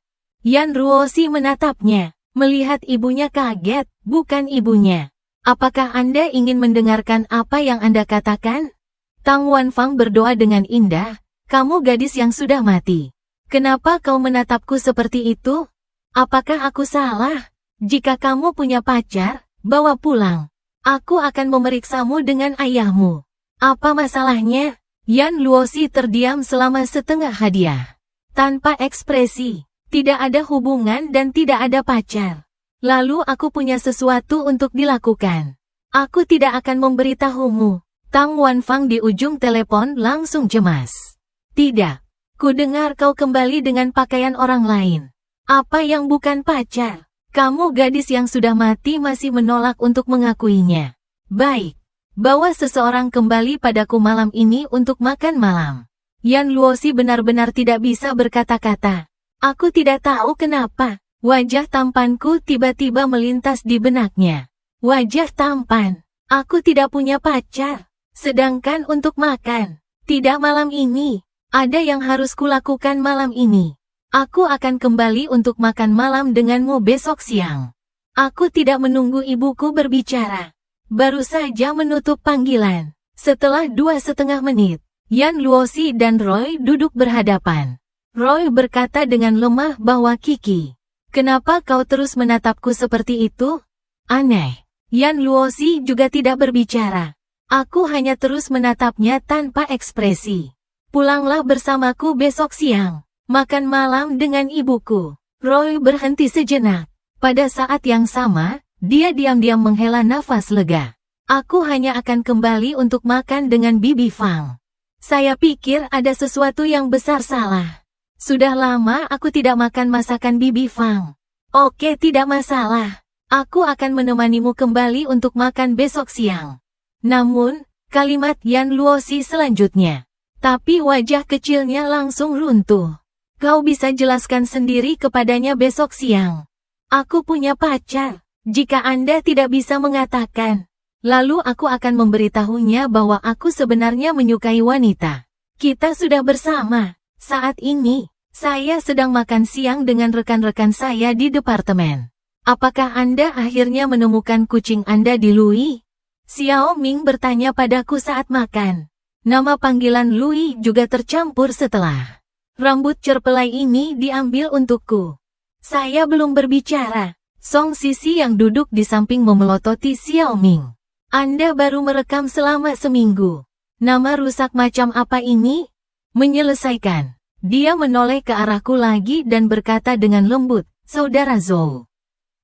Yan Luosi menatapnya, melihat ibunya kaget, bukan ibunya. Apakah Anda ingin mendengarkan apa yang Anda katakan? Tang Wanfang berdoa dengan indah, kamu gadis yang sudah mati. Kenapa kau menatapku seperti itu? Apakah aku salah? Jika kamu punya pacar, bawa pulang. Aku akan memeriksamu dengan ayahmu. Apa masalahnya? Yan Luosi terdiam selama setengah hadiah. Tanpa ekspresi, tidak ada hubungan dan tidak ada pacar. Lalu aku punya sesuatu untuk dilakukan. Aku tidak akan memberitahumu. Tang Wanfang di ujung telepon langsung cemas. Tidak, ku dengar kau kembali dengan pakaian orang lain. Apa yang bukan pacar? Kamu gadis yang sudah mati masih menolak untuk mengakuinya. Baik. Bawa seseorang kembali padaku malam ini untuk makan malam. Yan Luosi benar-benar tidak bisa berkata-kata. Aku tidak tahu kenapa. Wajah tampanku tiba-tiba melintas di benaknya. Wajah tampan. Aku tidak punya pacar. Sedangkan untuk makan, tidak malam ini. Ada yang harus kulakukan malam ini. Aku akan kembali untuk makan malam denganmu besok siang. Aku tidak menunggu ibuku berbicara. Baru saja menutup panggilan. Setelah 2,5 menit, Yan Luosi dan Roy duduk berhadapan. Roy berkata dengan lemah bahwa Kiki, kenapa kau terus menatapku seperti itu? Aneh. Yan Luosi juga tidak berbicara. Aku hanya terus menatapnya tanpa ekspresi. Pulanglah bersamaku besok siang. Makan malam dengan ibuku. Roy berhenti sejenak. Pada saat yang sama, dia diam-diam menghela nafas lega. Aku hanya akan kembali untuk makan dengan Bibi Fang. Saya pikir ada sesuatu yang besar salah. Sudah lama aku tidak makan masakan Bibi Fang. Oke, tidak masalah. Aku akan menemanimu kembali untuk makan besok siang. Namun, kalimat Yan Luosi selanjutnya. Tapi wajah kecilnya langsung runtuh. Kau bisa jelaskan sendiri kepadanya besok siang. Aku punya pacar. Jika Anda tidak bisa mengatakan, lalu aku akan memberitahunya bahwa aku sebenarnya menyukai wanita. Kita sudah bersama. Saat ini, saya sedang makan siang dengan rekan-rekan saya di departemen. Apakah Anda akhirnya menemukan kucing Anda di Lui? Xiao Ming bertanya padaku saat makan. Nama panggilan Lui juga tercampur setelah rambut cerpelai ini diambil untukku. Saya belum berbicara. Song Sisi yang duduk di samping memelototi Xiao Ming. Anda baru merekam selama seminggu. Nama rusak macam apa ini? Menyelesaikan. Dia menoleh ke arahku lagi dan berkata dengan lembut, Saudara Zhou.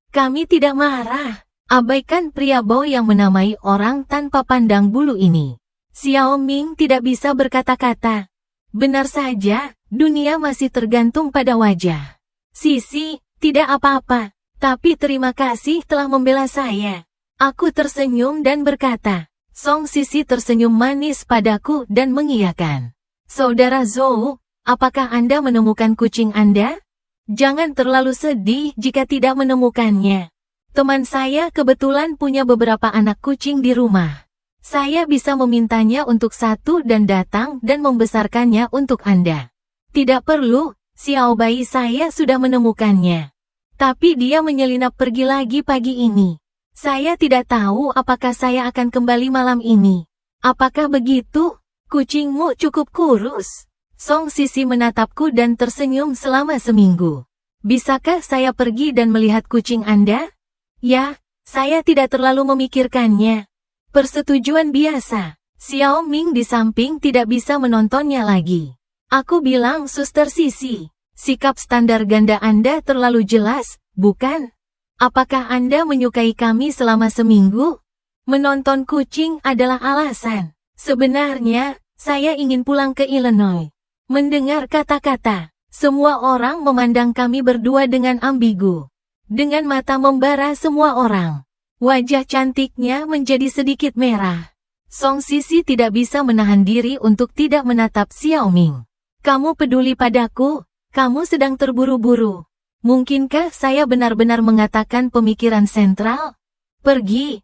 Kami tidak marah. Abaikan pria Bo yang menamai orang tanpa pandang bulu ini. Xiao Ming tidak bisa berkata-kata. Benar saja, dunia masih tergantung pada wajah. Sisi, tidak apa-apa. Tapi terima kasih telah membela saya. Aku tersenyum dan berkata. Song Sisi tersenyum manis padaku dan mengiyakan. Saudara Zhou, apakah Anda menemukan kucing Anda? Jangan terlalu sedih jika tidak menemukannya. Teman saya kebetulan punya beberapa anak kucing di rumah. Saya bisa memintanya untuk satu dan datang dan membesarkannya untuk Anda. Tidak perlu, Xiao bayi saya sudah menemukannya. Tapi dia menyelinap pergi lagi pagi ini. Saya tidak tahu apakah saya akan kembali malam ini. Apakah begitu? Kucingmu cukup kurus. Song Sisi menatapku dan tersenyum selama seminggu. Bisakah saya pergi dan melihat kucing Anda? Ya, saya tidak terlalu memikirkannya. Persetujuan biasa. Xiao Ming di samping tidak bisa menontonnya lagi. Aku bilang Suster Sisi. Sikap standar ganda Anda terlalu jelas, bukan? Apakah Anda menyukai kami selama seminggu? Menonton kucing adalah alasan. Sebenarnya, saya ingin pulang ke Illinois. Mendengar kata-kata, semua orang memandang kami berdua dengan ambigu. Dengan mata membara semua orang. Wajah cantiknya menjadi sedikit merah. Song Sisi tidak bisa menahan diri untuk tidak menatap Xiao Ming. Kamu peduli padaku? Kamu sedang terburu-buru. Mungkinkah saya benar-benar mengatakan pemikiran sentral? Pergi,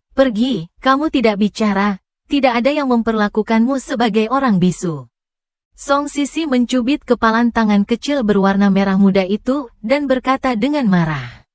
kamu tidak bicara. Tidak ada yang memperlakukanmu sebagai orang bisu. Song Sisi mencubit kepalan tangan kecil berwarna merah muda itu dan berkata dengan marah.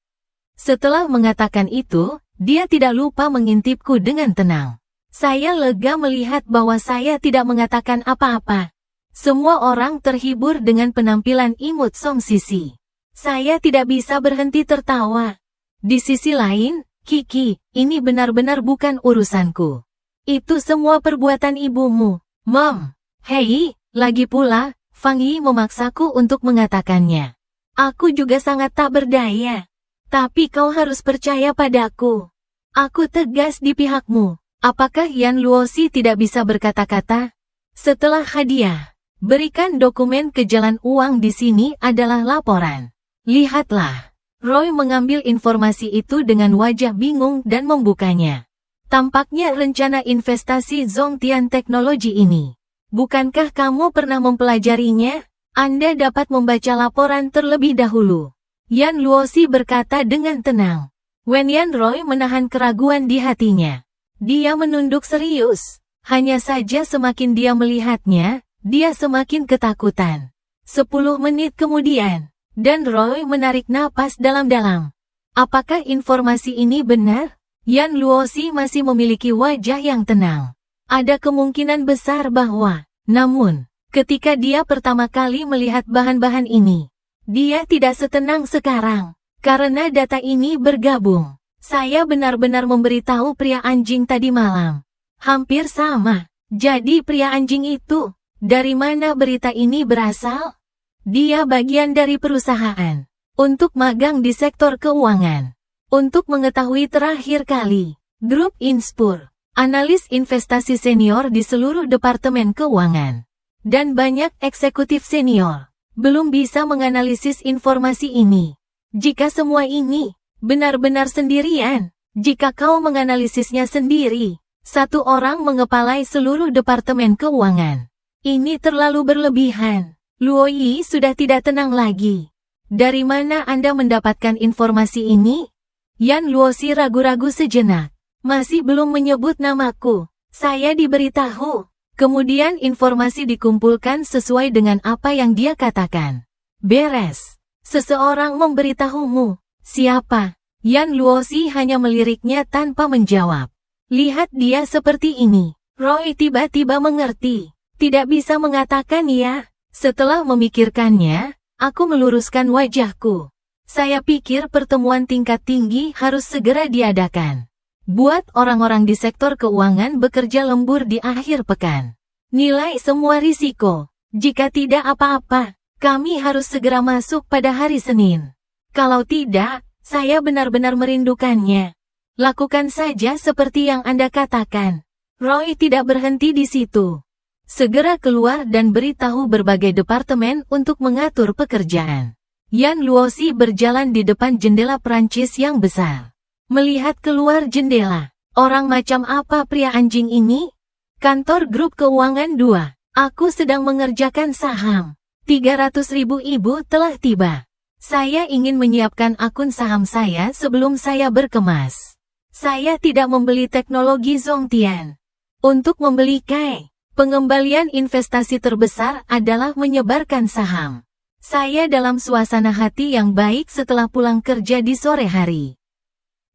Setelah mengatakan itu, dia tidak lupa mengintipku dengan tenang. Saya lega melihat bahwa saya tidak mengatakan apa-apa. Semua orang terhibur dengan penampilan imut Song Sisi. Saya tidak bisa berhenti tertawa. Di sisi lain, Kiki, ini benar-benar bukan urusanku. Itu semua perbuatan ibumu, Mom. Hei, lagi pula, Fang Yi memaksaku untuk mengatakannya. Aku juga sangat tak berdaya. Tapi kau harus percaya padaku. Aku tegas di pihakmu. Apakah Yan Luosi tidak bisa berkata-kata? Setelah hadiah. Berikan dokumen ke jalan uang di sini adalah laporan. Lihatlah. Roy mengambil informasi itu dengan wajah bingung dan membukanya. Tampaknya rencana investasi Zhongtian Teknologi ini. Bukankah kamu pernah mempelajarinya? Anda dapat membaca laporan terlebih dahulu. Yan Luosi berkata dengan tenang. Wen Yanroi menahan keraguan di hatinya. Dia menunduk serius. Hanya saja semakin dia melihatnya, dia semakin ketakutan. 10 menit kemudian, dan Roy menarik napas dalam-dalam. Apakah informasi ini benar? Yan Luosi masih memiliki wajah yang tenang. Ada kemungkinan besar bahwa, namun, ketika dia pertama kali melihat bahan-bahan ini, dia tidak setenang sekarang, karena data ini bergabung. Saya benar-benar memberitahu pria anjing tadi malam. Hampir sama. Jadi pria anjing itu, dari mana berita ini berasal? Dia bagian dari perusahaan. Untuk magang di sektor keuangan. Untuk mengetahui terakhir kali, Grup Inspur, analis investasi senior di seluruh departemen keuangan, dan banyak eksekutif senior, belum bisa menganalisis informasi ini. Jika semua ini benar-benar sendirian, jika kau menganalisisnya sendiri, satu orang mengepalai seluruh departemen keuangan. Ini terlalu berlebihan. Luo Yi sudah tidak tenang lagi. Dari mana Anda mendapatkan informasi ini? Yan Luosi ragu-ragu sejenak. Masih belum menyebut namaku. Saya diberitahu. Kemudian informasi dikumpulkan sesuai dengan apa yang dia katakan. Beres. Seseorang memberitahumu. Siapa? Yan Luosi hanya meliriknya tanpa menjawab. Lihat dia seperti ini. Roy tiba-tiba mengerti. Tidak bisa mengatakan ya. Setelah memikirkannya, aku meluruskan wajahku. Saya pikir pertemuan tingkat tinggi harus segera diadakan. Buat orang-orang di sektor keuangan bekerja lembur di akhir pekan. Nilai semua risiko. Jika tidak apa-apa, kami harus segera masuk pada hari Senin. Kalau tidak, saya benar-benar merindukannya. Lakukan saja seperti yang Anda katakan. Roy tidak berhenti di situ. Segera keluar dan beritahu berbagai departemen untuk mengatur pekerjaan. Yan Luosi berjalan di depan jendela Prancis yang besar. Melihat keluar jendela, orang macam apa pria anjing ini? Kantor grup keuangan 2. Aku sedang mengerjakan saham. 300.000 ibu telah tiba. Saya ingin menyiapkan akun saham saya sebelum saya berkemas. Saya tidak membeli teknologi Zongtian. Untuk membeli Kai, pengembalian investasi terbesar adalah menyebarkan saham. Saya dalam suasana hati yang baik setelah pulang kerja di sore hari.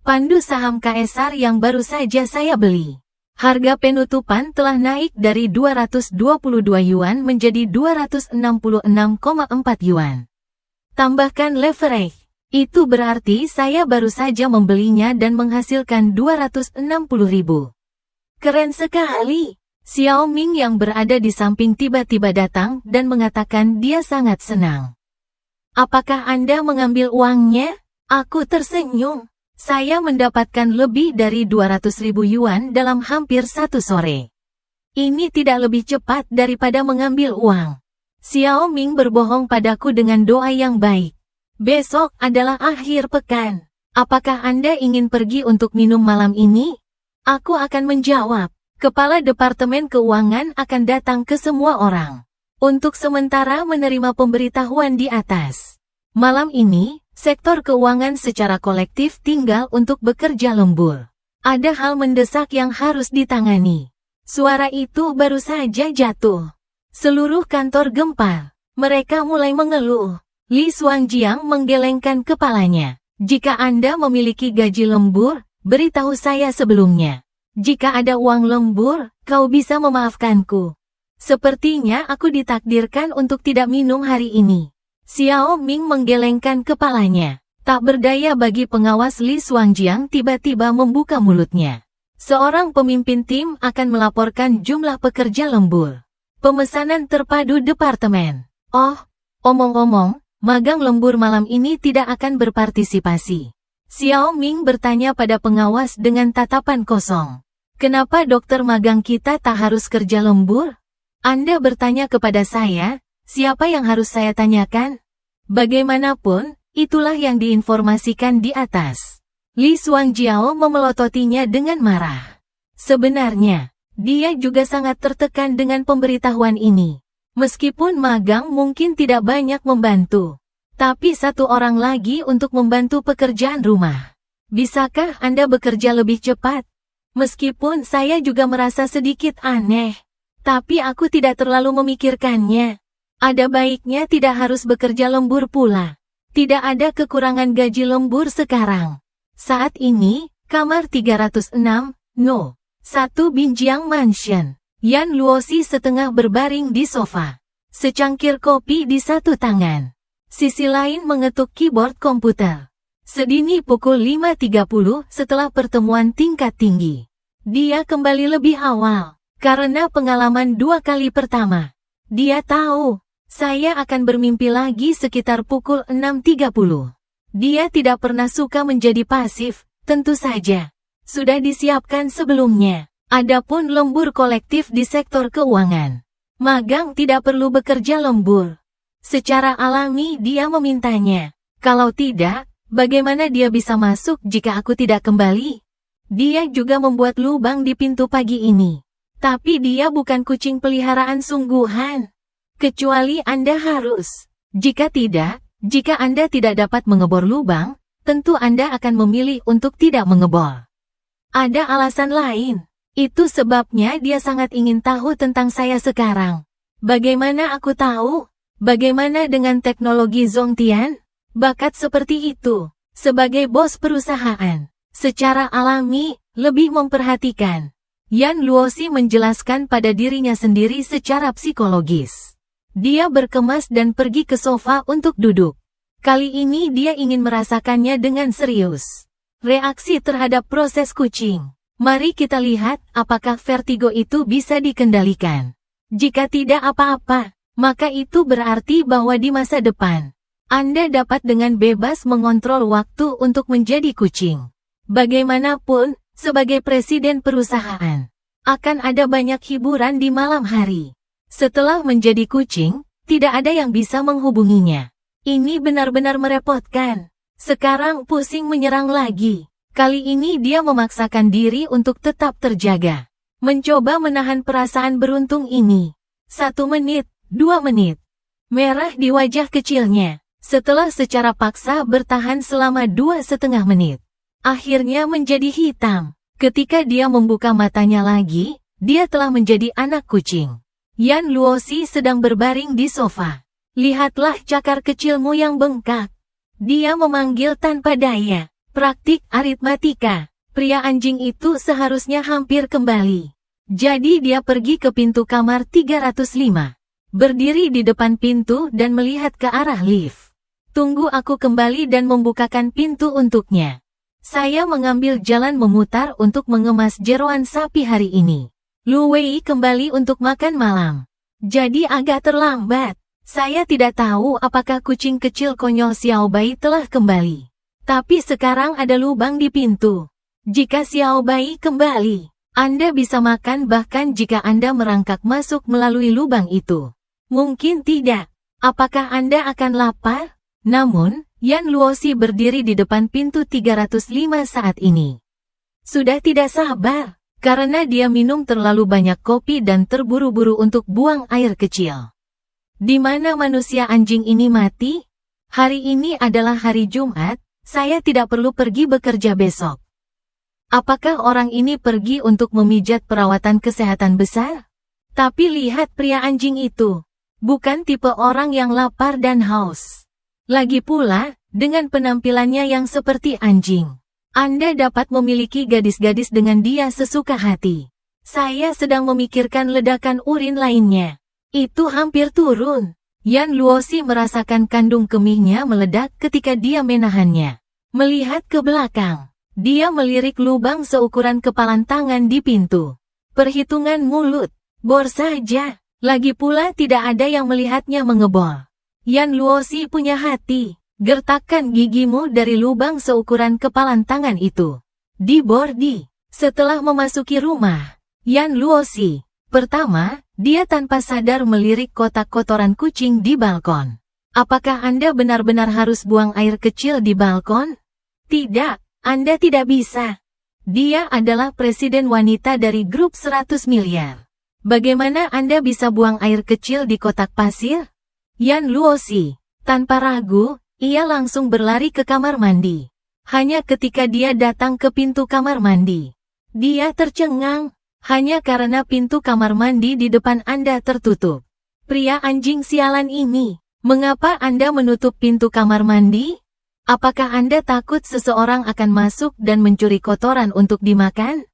Pandu saham Kaisar yang baru saja saya beli. Harga penutupan telah naik dari 222 yuan menjadi 266,4 yuan. Tambahkan leverage. Itu berarti saya baru saja membelinya dan menghasilkan 260.000. Keren sekali. Xiao Ming yang berada di samping tiba-tiba datang dan mengatakan dia sangat senang. Apakah Anda mengambil uangnya? Aku tersenyum. Saya mendapatkan lebih dari 200.000 yuan dalam hampir satu sore. Ini tidak lebih cepat daripada mengambil uang. Xiao Ming berbohong padaku dengan doa yang baik. Besok adalah akhir pekan. Apakah Anda ingin pergi untuk minum malam ini? Aku akan menjawab. Kepala Departemen Keuangan akan datang ke semua orang. Untuk sementara menerima pemberitahuan di atas. Malam ini, sektor keuangan secara kolektif tinggal untuk bekerja lembur. Ada hal mendesak yang harus ditangani. Suara itu baru saja jatuh. Seluruh kantor gempar. Mereka mulai mengeluh. Li Xuangjiang menggelengkan kepalanya. Jika Anda memiliki gaji lembur, beritahu saya sebelumnya. Jika ada uang lembur, kau bisa memaafkanku. Sepertinya aku ditakdirkan untuk tidak minum hari ini. Xiao Ming menggelengkan kepalanya. Tak berdaya bagi pengawas Li Xuangjiang tiba-tiba membuka mulutnya. Seorang pemimpin tim akan melaporkan jumlah pekerja lembur. Pemesanan terpadu departemen. Oh, omong-omong, magang lembur malam ini tidak akan berpartisipasi. Xiao Ming bertanya pada pengawas dengan tatapan kosong. Kenapa dokter magang kita tak harus kerja lembur? Anda bertanya kepada saya, siapa yang harus saya tanyakan? Bagaimanapun, itulah yang diinformasikan di atas. Li Xuangjiao memelototinya dengan marah. Sebenarnya, dia juga sangat tertekan dengan pemberitahuan ini. Meskipun magang mungkin tidak banyak membantu, tapi satu orang lagi untuk membantu pekerjaan rumah. Bisakah Anda bekerja lebih cepat? Meskipun saya juga merasa sedikit aneh, tapi aku tidak terlalu memikirkannya. Ada baiknya tidak harus bekerja lembur pula. Tidak ada kekurangan gaji lembur sekarang. Saat ini, kamar 306, No. 1 Binjiang Mansion. Yan Luosi setengah berbaring di sofa. Secangkir kopi di satu tangan. Sisi lain mengetuk keyboard komputer. Sedini pukul 5.30 setelah pertemuan tingkat tinggi. Dia kembali lebih awal, karena pengalaman 2 kali pertama. Dia tahu, saya akan bermimpi lagi sekitar pukul 6.30. Dia tidak pernah suka menjadi pasif, tentu saja. Sudah disiapkan sebelumnya. Adapun lembur kolektif di sektor keuangan. Magang tidak perlu bekerja lembur. Secara alami dia memintanya. Kalau tidak, bagaimana dia bisa masuk jika aku tidak kembali? Dia juga membuat lubang di pintu pagi ini. Tapi dia bukan kucing peliharaan sungguhan. Kecuali Anda harus. Jika Anda tidak dapat mengebor lubang, tentu Anda akan memilih untuk tidak mengebor. Ada alasan lain. Itu sebabnya dia sangat ingin tahu tentang saya sekarang. Bagaimana aku tahu? Bagaimana dengan teknologi Zongtian? Bakat seperti itu, sebagai bos perusahaan, secara alami, lebih memperhatikan. Yan Luosi menjelaskan pada dirinya sendiri secara psikologis. Dia berkemas dan pergi ke sofa untuk duduk. Kali ini dia ingin merasakannya dengan serius. Reaksi terhadap proses kucing. Mari kita lihat apakah vertigo itu bisa dikendalikan. Jika tidak apa-apa, maka itu berarti bahwa di masa depan, Anda dapat dengan bebas mengontrol waktu untuk menjadi kucing. Bagaimanapun, sebagai presiden perusahaan, akan ada banyak hiburan di malam hari. Setelah menjadi kucing, tidak ada yang bisa menghubunginya. Ini benar-benar merepotkan. Sekarang pusing menyerang lagi. Kali ini dia memaksakan diri untuk tetap terjaga. Mencoba menahan perasaan beruntung ini. 1 menit, 2 menit. Merah di wajah kecilnya. Setelah secara paksa bertahan selama 2,5 menit. Akhirnya menjadi hitam. Ketika dia membuka matanya lagi, dia telah menjadi anak kucing. Yan Luosi sedang berbaring di sofa. Lihatlah cakar kecilmu yang bengkak. Dia memanggil tanpa daya. Praktik aritmatika. Pria anjing itu seharusnya hampir kembali. Jadi dia pergi ke pintu kamar 305. Berdiri di depan pintu dan melihat ke arah lift. Tunggu aku kembali dan membukakan pintu untuknya. Saya mengambil jalan memutar untuk mengemas jeroan sapi hari ini. Lu Wei kembali untuk makan malam. Jadi agak terlambat. Saya tidak tahu apakah kucing kecil konyol Xiao Bai telah kembali. Tapi sekarang ada lubang di pintu. Jika Xiao Bai kembali, Anda bisa makan bahkan jika Anda merangkak masuk melalui lubang itu. Mungkin tidak. Apakah Anda akan lapar? Namun, Yan Luosi berdiri di depan pintu 305 saat ini. Sudah tidak sabar, karena dia minum terlalu banyak kopi dan terburu-buru untuk buang air kecil. Di mana manusia anjing ini mati? Hari ini adalah hari Jumat. Saya tidak perlu pergi bekerja besok. Apakah orang ini pergi untuk memijat perawatan kesehatan besar? Tapi lihat pria anjing itu. Bukan tipe orang yang lapar dan haus. Lagi pula, dengan penampilannya yang seperti anjing, Anda dapat memiliki gadis-gadis dengan dia sesuka hati. Saya sedang memikirkan ledakan urin lainnya. Itu hampir turun. Yan Luosi merasakan kandung kemihnya meledak ketika dia menahannya. Melihat ke belakang, dia melirik lubang seukuran kepalan tangan di pintu. Perhitungan mulut, bor saja. Lagi pula tidak ada yang melihatnya mengebor. Yan Luosi punya hati. Gertakkan gigimu dari lubang seukuran kepalan tangan itu. Di Bordi. Setelah memasuki rumah, Yan Luosi, pertama, dia tanpa sadar melirik kotak kotoran kucing di balkon. Apakah Anda benar-benar harus buang air kecil di balkon? Tidak, Anda tidak bisa. Dia adalah presiden wanita dari grup 100 miliar. Bagaimana Anda bisa buang air kecil di kotak pasir? Yan Luosi. Tanpa ragu, ia langsung berlari ke kamar mandi. Hanya ketika dia datang ke pintu kamar mandi, dia tercengang, hanya karena pintu kamar mandi di depan Anda tertutup. Pria anjing sialan ini, mengapa Anda menutup pintu kamar mandi? Apakah Anda takut seseorang akan masuk dan mencuri kotoran untuk dimakan?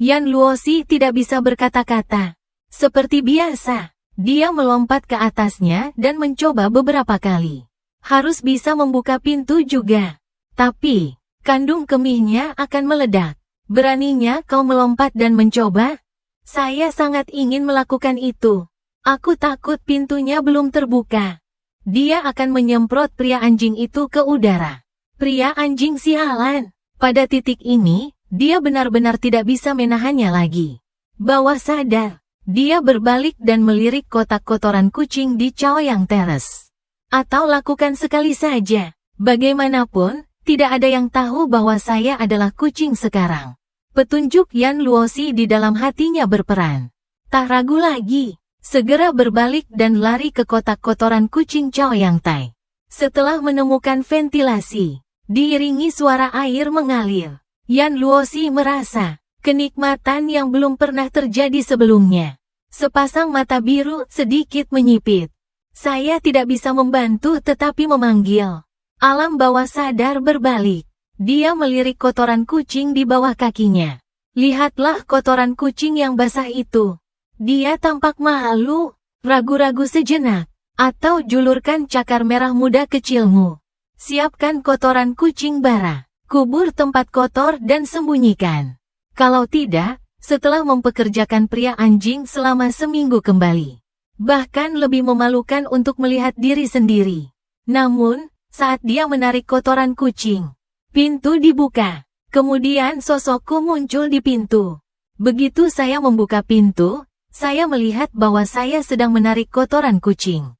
Yan Luosi tidak bisa berkata-kata. Seperti biasa, dia melompat ke atasnya dan mencoba beberapa kali. Harus bisa membuka pintu juga. Tapi, kandung kemihnya akan meledak. Beraninya kau melompat dan mencoba? Saya sangat ingin melakukan itu. Aku takut pintunya belum terbuka. Dia akan menyemprot pria anjing itu ke udara. Pria anjing sialan. Pada titik ini, dia benar-benar tidak bisa menahannya lagi. Bawah sadar, dia berbalik dan melirik kotak kotoran kucing di Chaoyang Terrace. Atau lakukan sekali saja. Bagaimanapun, tidak ada yang tahu bahwa saya adalah kucing sekarang. Petunjuk Yan Luosi di dalam hatinya berperan. Tak ragu lagi, segera berbalik dan lari ke kotak kotoran kucing Chaoyang Tai. Setelah menemukan ventilasi, diiringi suara air mengalir, Yan Luosi merasa kenikmatan yang belum pernah terjadi sebelumnya. Sepasang mata biru sedikit menyipit. Saya tidak bisa membantu tetapi memanggil. Alam bawah sadar berbalik. Dia melirik kotoran kucing di bawah kakinya. Lihatlah kotoran kucing yang basah itu. Dia tampak malu, ragu-ragu sejenak. Atau julurkan cakar merah muda kecilmu. Siapkan kotoran kucing bara. Kubur tempat kotor dan sembunyikan. Kalau tidak, setelah mempekerjakan pria anjing selama seminggu kembali. Bahkan lebih memalukan untuk melihat diri sendiri. Namun, saat dia menarik kotoran kucing, pintu dibuka. Kemudian sosokku muncul di pintu. Begitu saya membuka pintu, saya melihat bahwa saya sedang menarik kotoran kucing.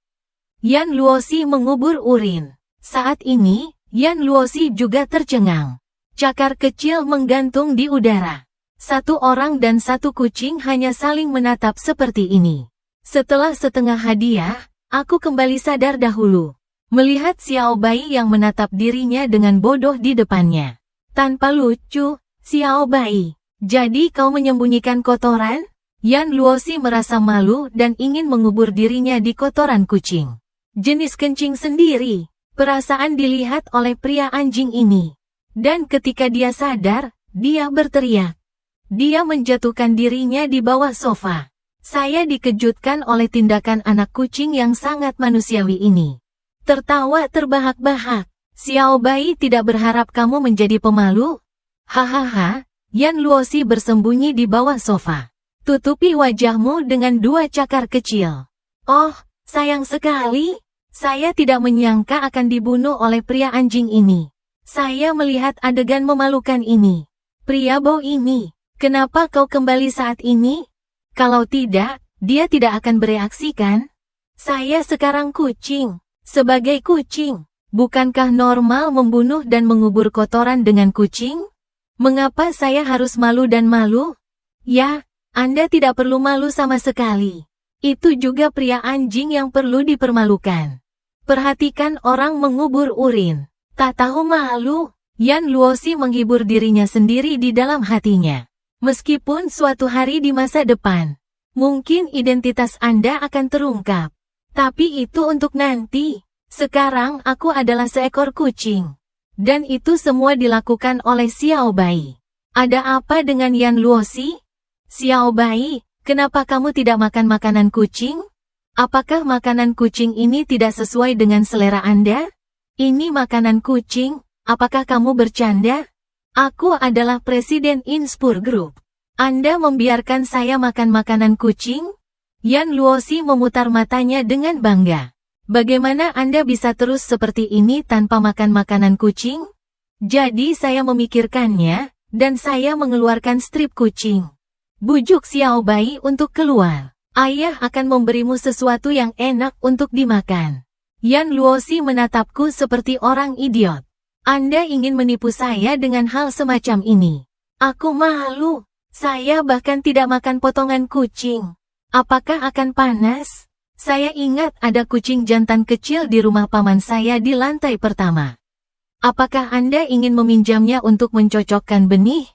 Yan Luosi mengubur urin. Saat ini, Yan Luosi juga tercengang. Cakar kecil menggantung di udara. Satu orang dan satu kucing hanya saling menatap seperti ini. Setelah setengah hadiah, aku kembali sadar dahulu. Melihat Xiao Bai yang menatap dirinya dengan bodoh di depannya. Tanpa lucu, Xiao Bai. Jadi kau menyembunyikan kotoran? Yan Luosi merasa malu dan ingin mengubur dirinya di kotoran kucing. Jenis kencing sendiri. Perasaan dilihat oleh pria anjing ini. Dan ketika dia sadar, dia berteriak. Dia menjatuhkan dirinya di bawah sofa. Saya dikejutkan oleh tindakan anak kucing yang sangat manusiawi ini. Tertawa terbahak-bahak. Xiao Bai tidak berharap kamu menjadi pemalu? Hahaha, Yan Luosi bersembunyi di bawah sofa. Tutupi wajahmu dengan dua cakar kecil. Oh, sayang sekali. Saya tidak menyangka akan dibunuh oleh pria anjing ini. Saya melihat adegan memalukan ini. Pria bau ini, kenapa kau kembali saat ini? Kalau tidak, dia tidak akan bereaksi kan? Saya sekarang kucing. Sebagai kucing, bukankah normal membunuh dan mengubur kotoran dengan kucing? Mengapa saya harus malu dan malu? Ya, Anda tidak perlu malu sama sekali. Itu juga pria anjing yang perlu dipermalukan. Perhatikan orang mengubur urin. Tak tahu malu. Yan Luosi menghibur dirinya sendiri di dalam hatinya. Meskipun suatu hari di masa depan, mungkin identitas Anda akan terungkap. Tapi itu untuk nanti. Sekarang aku adalah seekor kucing. Dan itu semua dilakukan oleh Xiao Bai. Ada apa dengan Yan Luosi? Xiao Bai, kenapa kamu tidak makan makanan kucing? Apakah makanan kucing ini tidak sesuai dengan selera Anda? Ini makanan kucing, apakah kamu bercanda? Aku adalah Presiden Inspur Group. Anda membiarkan saya makan makanan kucing? Yan Luosi memutar matanya dengan bangga. Bagaimana Anda bisa terus seperti ini tanpa makan makanan kucing? Jadi saya memikirkannya, dan saya mengeluarkan strip kucing. Bujuk Xiao Bai untuk keluar. Ayah akan memberimu sesuatu yang enak untuk dimakan. Yan Luosi menatapku seperti orang idiot. Anda ingin menipu saya dengan hal semacam ini. Aku malu. Saya bahkan tidak makan potongan kucing. Apakah akan panas? Saya ingat ada kucing jantan kecil di rumah paman saya di lantai pertama. Apakah Anda ingin meminjamnya untuk mencocokkan benih?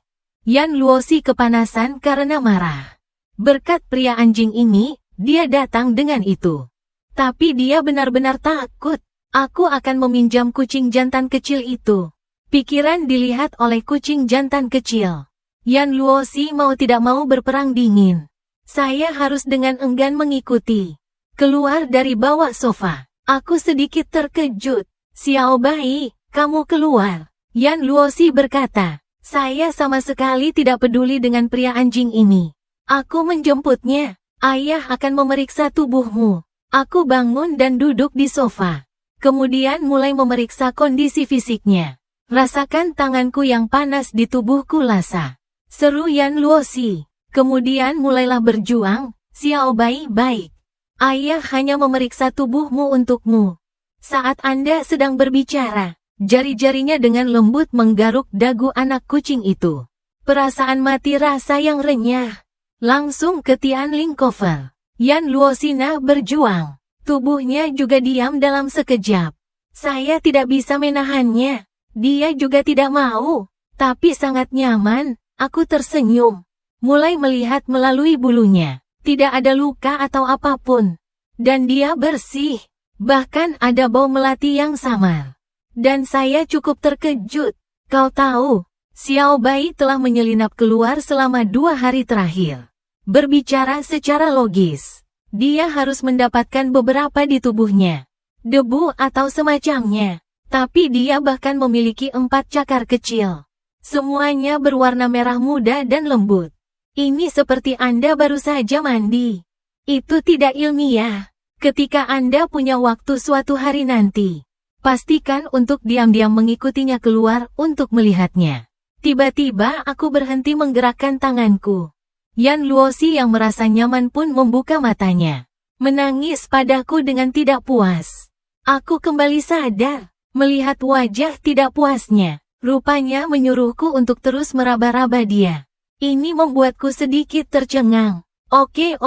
Yan Luosi kepanasan karena marah. Berkat pria anjing ini, dia datang dengan itu. Tapi dia benar-benar takut. Aku akan meminjam kucing jantan kecil itu. Pikiran dilihat oleh kucing jantan kecil. Yan Luosi mau tidak mau berperang dingin. Saya harus dengan enggan mengikuti. Keluar dari bawah sofa. Aku sedikit terkejut. Xiao Bai, kamu keluar. Yan Luosi berkata. Saya sama sekali tidak peduli dengan pria anjing ini. Aku menjemputnya. Ayah akan memeriksa tubuhmu. Aku bangun dan duduk di sofa. Kemudian mulai memeriksa kondisi fisiknya. Rasakan tanganku yang panas di tubuhku Lasa. Seru Yan Luosi. Kemudian mulailah berjuang. Xiao Bai baik. Ayah hanya memeriksa tubuhmu untukmu. Saat Anda sedang berbicara, jari-jarinya dengan lembut menggaruk dagu anak kucing itu. Perasaan mati rasa yang renyah. Langsung ke Tianling Cover. Yan Luosina berjuang. Tubuhnya juga diam dalam sekejap. Saya tidak bisa menahannya. Dia juga tidak mau. Tapi sangat nyaman. Aku tersenyum. Mulai melihat melalui bulunya. Tidak ada luka atau apapun. Dan dia bersih. Bahkan ada bau melati yang samar. Dan saya cukup terkejut. Kau tahu, Xiao Bai telah menyelinap keluar selama 2 hari terakhir. Berbicara secara logis, dia harus mendapatkan beberapa di tubuhnya. Debu atau semacamnya. Tapi dia bahkan memiliki 4 cakar kecil. Semuanya berwarna merah muda dan lembut. Ini seperti Anda baru saja mandi. Itu tidak ilmiah. Ketika Anda punya waktu suatu hari nanti, pastikan untuk diam-diam mengikutinya keluar untuk melihatnya. Tiba-tiba aku berhenti menggerakkan tanganku. Yan Luosi yang merasa nyaman pun membuka matanya. Menangis padaku dengan tidak puas. Aku kembali sadar, melihat wajah tidak puasnya. Rupanya menyuruhku untuk terus meraba-raba dia. Ini membuatku sedikit tercengang. Oke.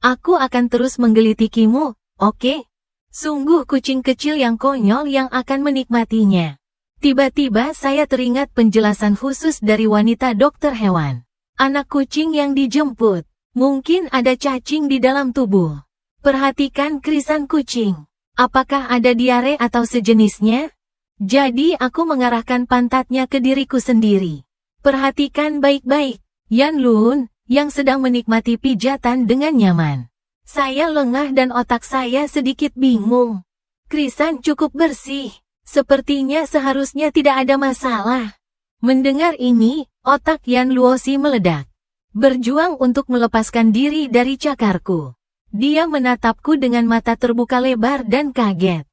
Aku akan terus menggelitikimu, oke? Sungguh kucing kecil yang konyol yang akan menikmatinya. Tiba-tiba saya teringat penjelasan khusus dari wanita dokter hewan. Anak kucing yang dijemput. Mungkin ada cacing di dalam tubuh. Perhatikan krisan kucing. Apakah ada diare atau sejenisnya? Jadi aku mengarahkan pantatnya ke diriku sendiri. Perhatikan baik-baik. Yan Lun, yang sedang menikmati pijatan dengan nyaman. Saya lengah dan otak saya sedikit bingung. Krisan cukup bersih. Sepertinya seharusnya tidak ada masalah. Mendengar ini, otak Yan Luosi meledak. Berjuang untuk melepaskan diri dari cakarku. Dia menatapku dengan mata terbuka lebar dan kaget.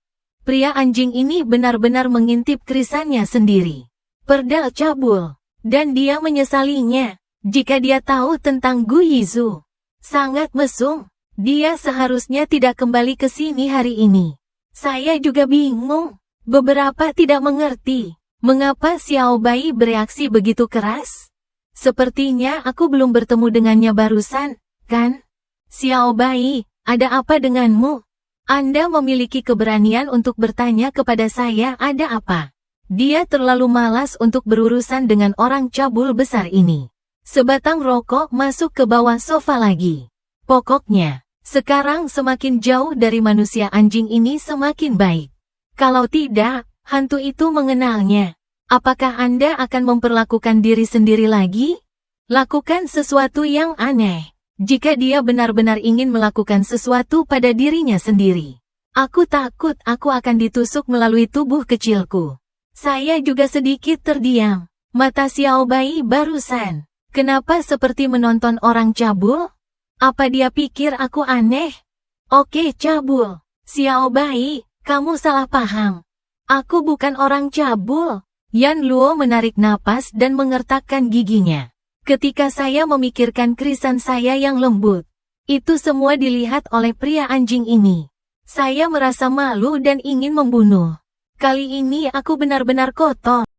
Pria anjing ini benar-benar mengintip krisannya sendiri. Perdal cabul. Dan dia menyesalinya. Jika dia tahu tentang Gu Yizu. Sangat mesum. Dia seharusnya tidak kembali ke sini hari ini. Saya juga bingung. Beberapa tidak mengerti. Mengapa Xiao Bai bereaksi begitu keras? Sepertinya aku belum bertemu dengannya barusan, kan? Xiao Bai, ada apa denganmu? Anda memiliki keberanian untuk bertanya kepada saya ada apa? Dia terlalu malas untuk berurusan dengan orang cabul besar ini. Sebatang rokok masuk ke bawah sofa lagi. Pokoknya, sekarang semakin jauh dari manusia anjing ini semakin baik. Kalau tidak, hantu itu mengenalnya. Apakah Anda akan memperlakukan diri sendiri lagi? Lakukan sesuatu yang aneh. Jika dia benar-benar ingin melakukan sesuatu pada dirinya sendiri. Aku takut aku akan ditusuk melalui tubuh kecilku. Saya juga sedikit terdiam. Mata Xiao Bai barusan. Kenapa seperti menonton orang cabul? Apa dia pikir aku aneh? Oke cabul. Xiao Bai, kamu salah paham. Aku bukan orang cabul. Yan Luo menarik napas dan mengertakkan giginya. Ketika saya memikirkan krisan saya yang lembut. Itu semua dilihat oleh pria anjing ini. Saya merasa malu dan ingin membunuh. Kali ini aku benar-benar kotor.